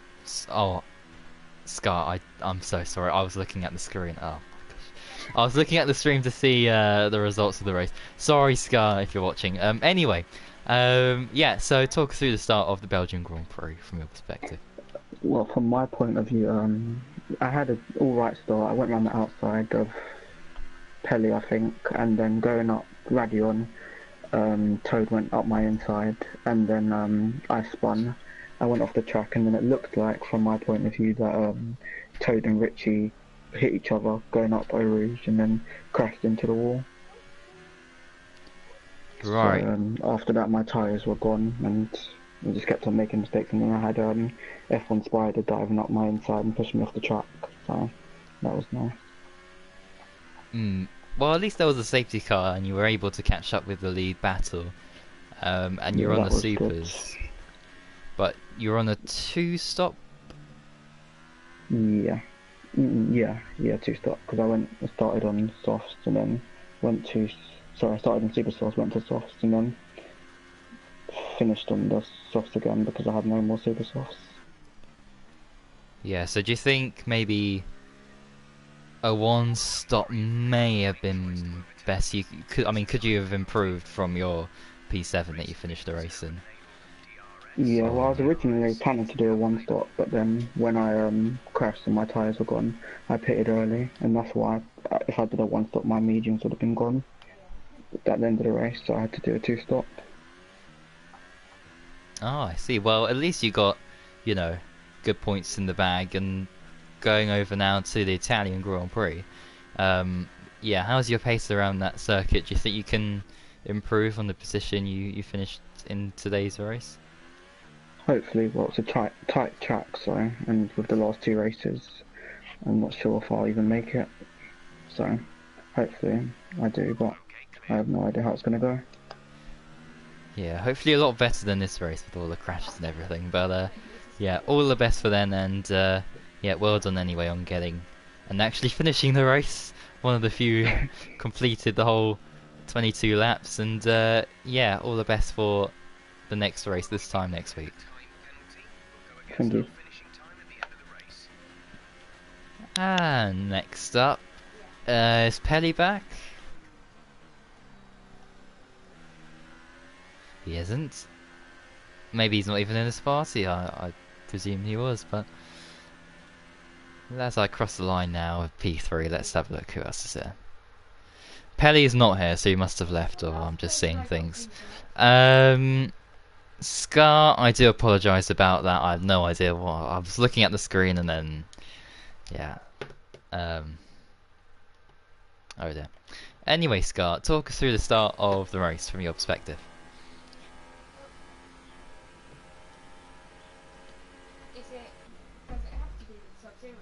Scar, I'm so sorry. I was looking at the screen. Oh my gosh, I was looking at the stream to see the results of the race. Sorry, Scar, if you're watching. Anyway, yeah. So talk us through the start of the Belgian Grand Prix from your perspective. Well, from my point of view, I had an alright start. I went around the outside of Pelly, I think, and then going up Radion, Toad went up my inside, and then I spun. I went off the track, and then it looked like, from my point of view, that Toad and Richie hit each other going up Eau Rouge, and then crashed into the wall. Right. So, after that, my tyres were gone, and I just kept on making mistakes, and then I had F1 Spider diving up my inside and pushing me off the track, so that was nice. Well, at least there was a safety car, and you were able to catch up with the lead battle. And you're Yeah, on that the was supers, but you're on a 2-stop. Yeah, yeah, 2-stop, because I started on softs and then I started on super softs, went to softs, and then finished on the softs again because I had no more super softs. Yeah. So do you think maybe a 1-stop may have been best? Could you have improved from your P7 that you finished the race in? Yeah, well, I was originally planning to do a 1-stop, but then when I crashed and my tyres were gone, I pitted early, and that's why if I did a 1-stop, my mediums would have been gone at the end of the race, so I had to do a 2-stop. Oh, I see. Well, at least you got, good points in the bag, and going over now to the Italian Grand Prix. Yeah, how's your pace around that circuit? Do you think you can improve on the position you finished in today's race? Hopefully. Well, it's a tight track, so, and with the last 2 races, I'm not sure if I'll even make it. So, hopefully I do, but I have no idea how it's going to go. Yeah, hopefully a lot better than this race with all the crashes and everything. But yeah, all the best for then, and yeah, well done anyway on getting and actually finishing the race. One of the few completed the whole 22 laps, and yeah, all the best for the next race this time next week. Thank you. And next up, is Pelly back? He isn't. Maybe he's not even in this party. I presume he was, but as I cross the line now with P3, let's have a look who else is here. Pelly is not here, so he must have left, or I'm just seeing things. Scar, I do apologise about that. I have no idea what I was looking at the screen, and then yeah. Oh dear. Anyway, Scar, talk us through the start of the race from your perspective. Does it have to be Sub-Zero?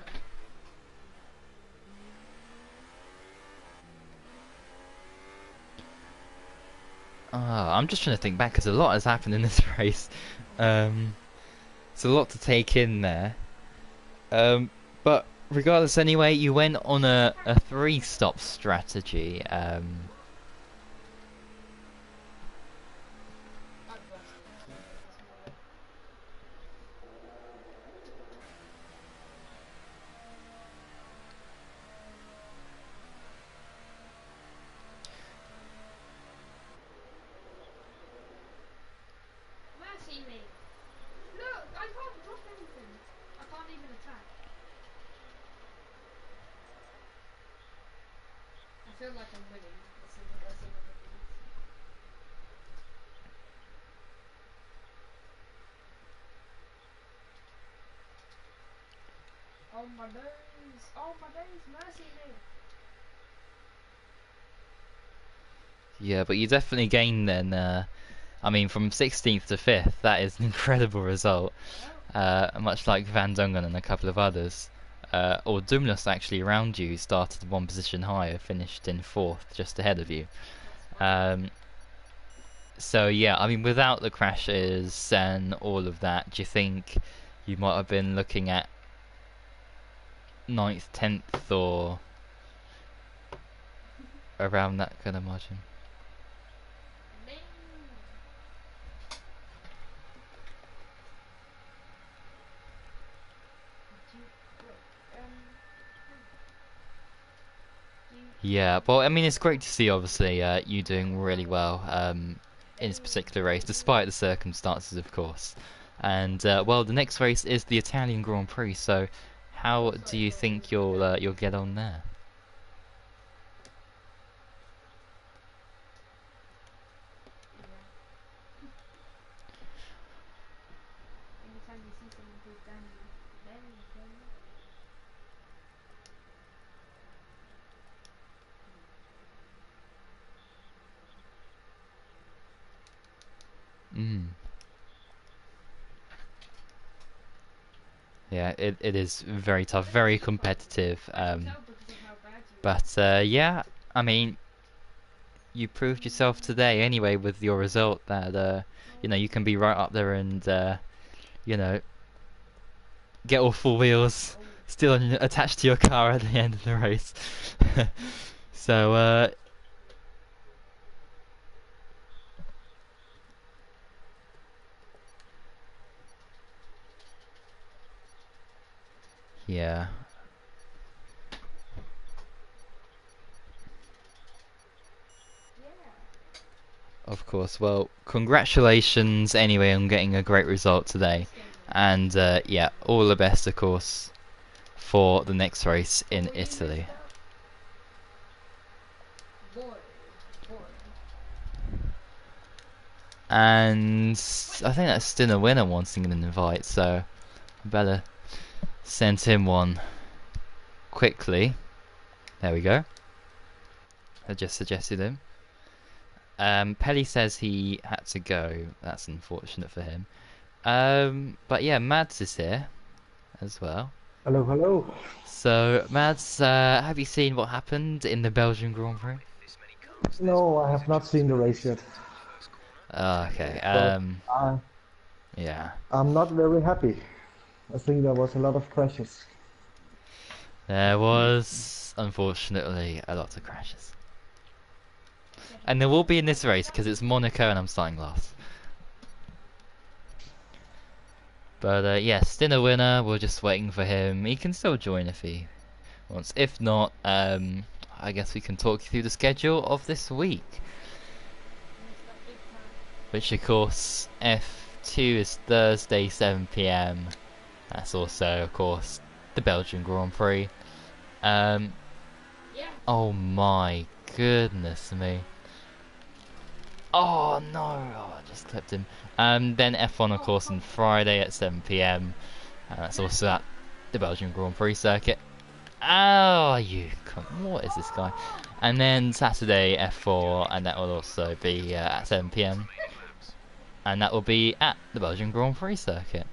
I'm just trying to think back because a lot has happened in this race. It's a lot to take in there. But regardless, anyway, you went on a 3-stop strategy. Mercy me! Look, like I'm winning. That's another thing. Oh my days! Oh my days! Mercy me! Yeah, but you definitely gained then. I mean, from 16th to 5th, that is an incredible result. Much like Van Dongen and a couple of others. Or Dumlos actually around you started one position higher, finished in 4th, just ahead of you. So yeah, I mean, without the crashes and all of that, do you think you might have been looking at 9th, 10th, or around that kind of margin? Yeah, well, I mean, it's great to see, obviously, you doing really well in this particular race, despite the circumstances, of course. And, well, the next race is the Italian Grand Prix, so how do you think you'll get on there? Anytime you see someone who's done you, then you can. Yeah, it is very tough, very competitive. Tell because of how bad you But yeah, I mean, you proved yourself today anyway with your result that you know, you can be right up there and you know, get all four wheels still attached to your car at the end of the race. So yeah. Of course. Well, congratulations anyway on getting a great result today. And yeah, all the best, of course, for the next race in Italy. And I think that's still a winner wanting an invite, so I better send him one quickly. There we go. I just suggested him. Pelly says he had to go. That's unfortunate for him. But yeah, Mads is here as well. Hello, hello. So, Mads, have you seen what happened in the Belgian Grand Prix? No, I have not seen the race yet. Okay. Yeah. I'm not very happy. I think there was a lot of crashes. There was, unfortunately, a lot of crashes. And there will be in this race because it's Monaco and I'm starting last. But yes, still a winner. We're just waiting for him. He can still join if he wants. If not, I guess we can talk you through the schedule of this week. Which, of course, F2 is Thursday, 7 PM. That's also, of course, the Belgian Grand Prix. Oh my goodness me. Oh no, oh, I just clipped him. Then F1, of course, on Friday at 7 PM. That's also at the Belgian Grand Prix circuit. Oh, what is this guy? And then Saturday F4, and that will also be at 7 PM. And that will be at the Belgian Grand Prix circuit.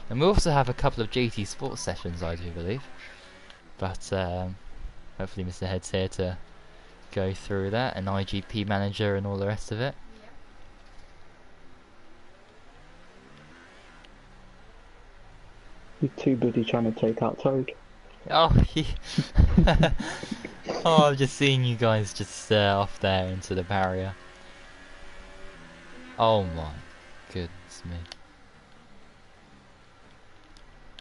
And we also have a couple of GT Sports sessions, I do believe. But hopefully Mr. Head's here to go through that, an IGP manager and all the rest of it. He's too busy trying to take out Toad. Oh, oh, I've just seen you guys just off there into the barrier. Oh my goodness me.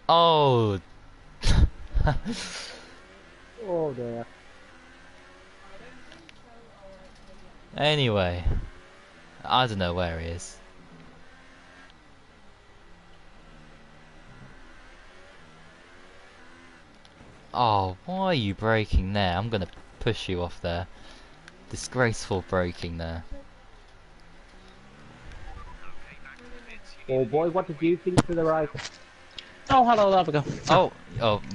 Oh. Oh, there. Anyway, I don't know where he is. Oh, why are you braking there? I'm gonna push you off there. Disgraceful braking there. Oh boy, what did you think to the right? Oh, hello, there we go.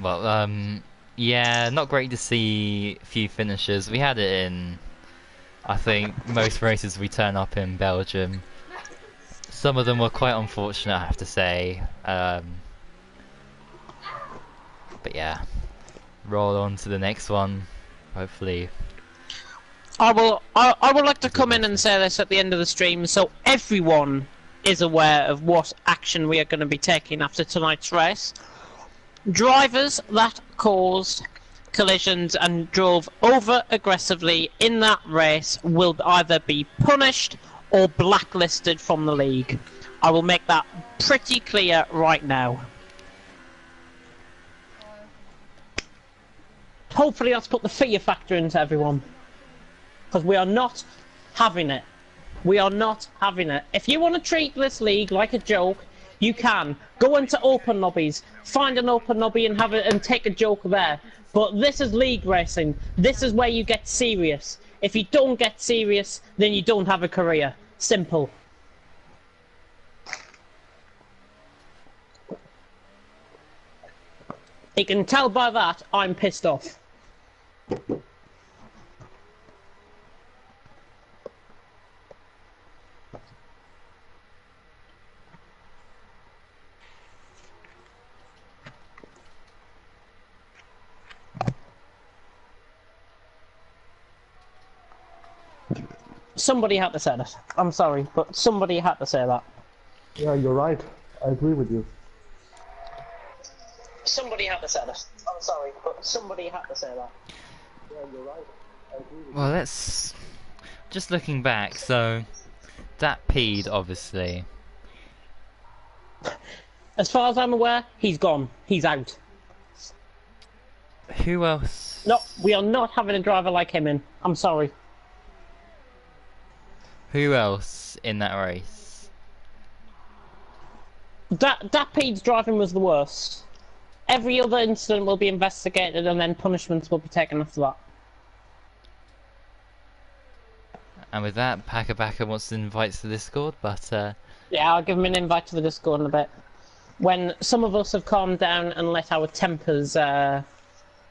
Well, yeah, not great to see few finishes. We had it in, I think, most races we turn up in Belgium. Some of them were quite unfortunate, I have to say. But yeah, roll on to the next one, hopefully. I would like to come in and say this at the end of the stream, so everyone is aware of what action we are going to be taking after tonight's race. Drivers that caused collisions and drove over aggressively in that race will either be punished or blacklisted from the league. I will make that pretty clear right now. Hopefully that's put the fear factor into everyone, because we are not having it. We are not having it. If you want to treat this league like a joke, you can. Go into open lobbies, find an open lobby and have it and take a joke there. But this is league racing. This is where you get serious. If you don't get serious, then you don't have a career. Simple. You can tell by that I'm pissed off. Somebody had to say that. I'm sorry, but somebody had to say that. Yeah, you're right. I agree with you. Somebody had to say that. I'm sorry, but somebody had to say that. Yeah, you're right. I agree with you. Well, let's just looking back. So that peed, obviously. As far as I'm aware, he's gone. He's out. Who else? No, we are not having a driver like him in. I'm sorry. Who else in that race? That Pete's driving was the worst. Every other incident will be investigated and then punishments will be taken after that. And with that, Packer wants to invite to the Discord, but Yeah, I'll give him an invite to the Discord in a bit. When some of us have calmed down and let our tempers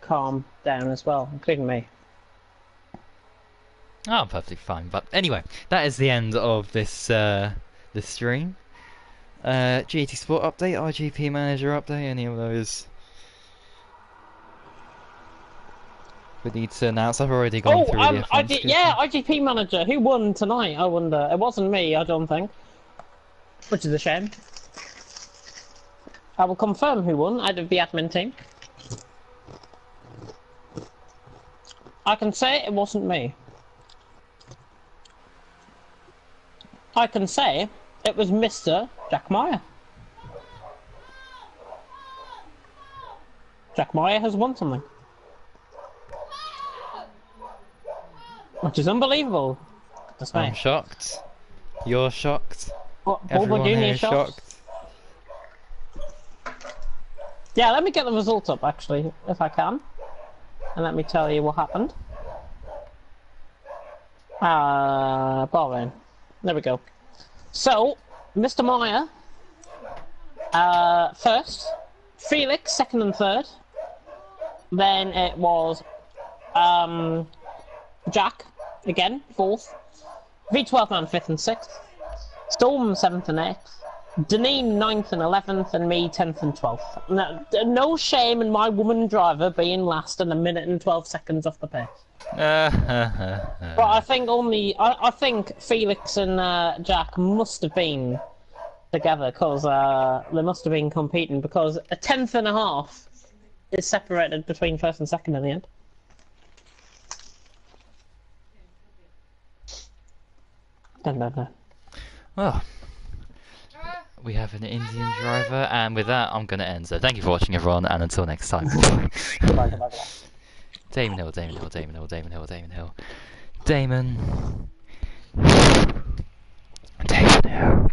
calm down as well, including me. oh, perfectly fine. But anyway, that is the end of this this stream. GT Sport update, IGP Manager update, any of those we need to announce. I've already gone through the F1 yeah, IGP Manager. Who won tonight? I wonder. It wasn't me, I don't think. Which is a shame. I will confirm who won out of the admin team. I can say it wasn't me. I can say it was Mr. Jack Meyer. Jack Meyer has won something. Which is unbelievable. That's I'm me. shocked. You're shocked. What, Everyone Jr. here is shocked? Yeah, let me get the results up actually, if I can. And let me tell you what happened. Bahrain. There we go. So, Mr. Meyer, first. Felix, second and third. Then it was, Jack, again, fourth. V12 man, fifth and sixth. Storm, seventh and eighth. Deneen, 9th and 11th, and me, 10th and 12th. No shame in my woman driver being last and 1 minute and 12 seconds off the pace. But I think I think Felix and Jack must have been together, because they must have been competing, because a 10th and a half is separated between first and second in the end. Dun, dun, dun. Well, we have an Indian driver, and with that, I'm going to end. So thank you for watching, everyone, and until next time. Goodbye, goodbye, goodbye. Damon Hill, Damon Hill, Damon Hill, Damon Hill, Damon Hill. Damon. Damon Hill.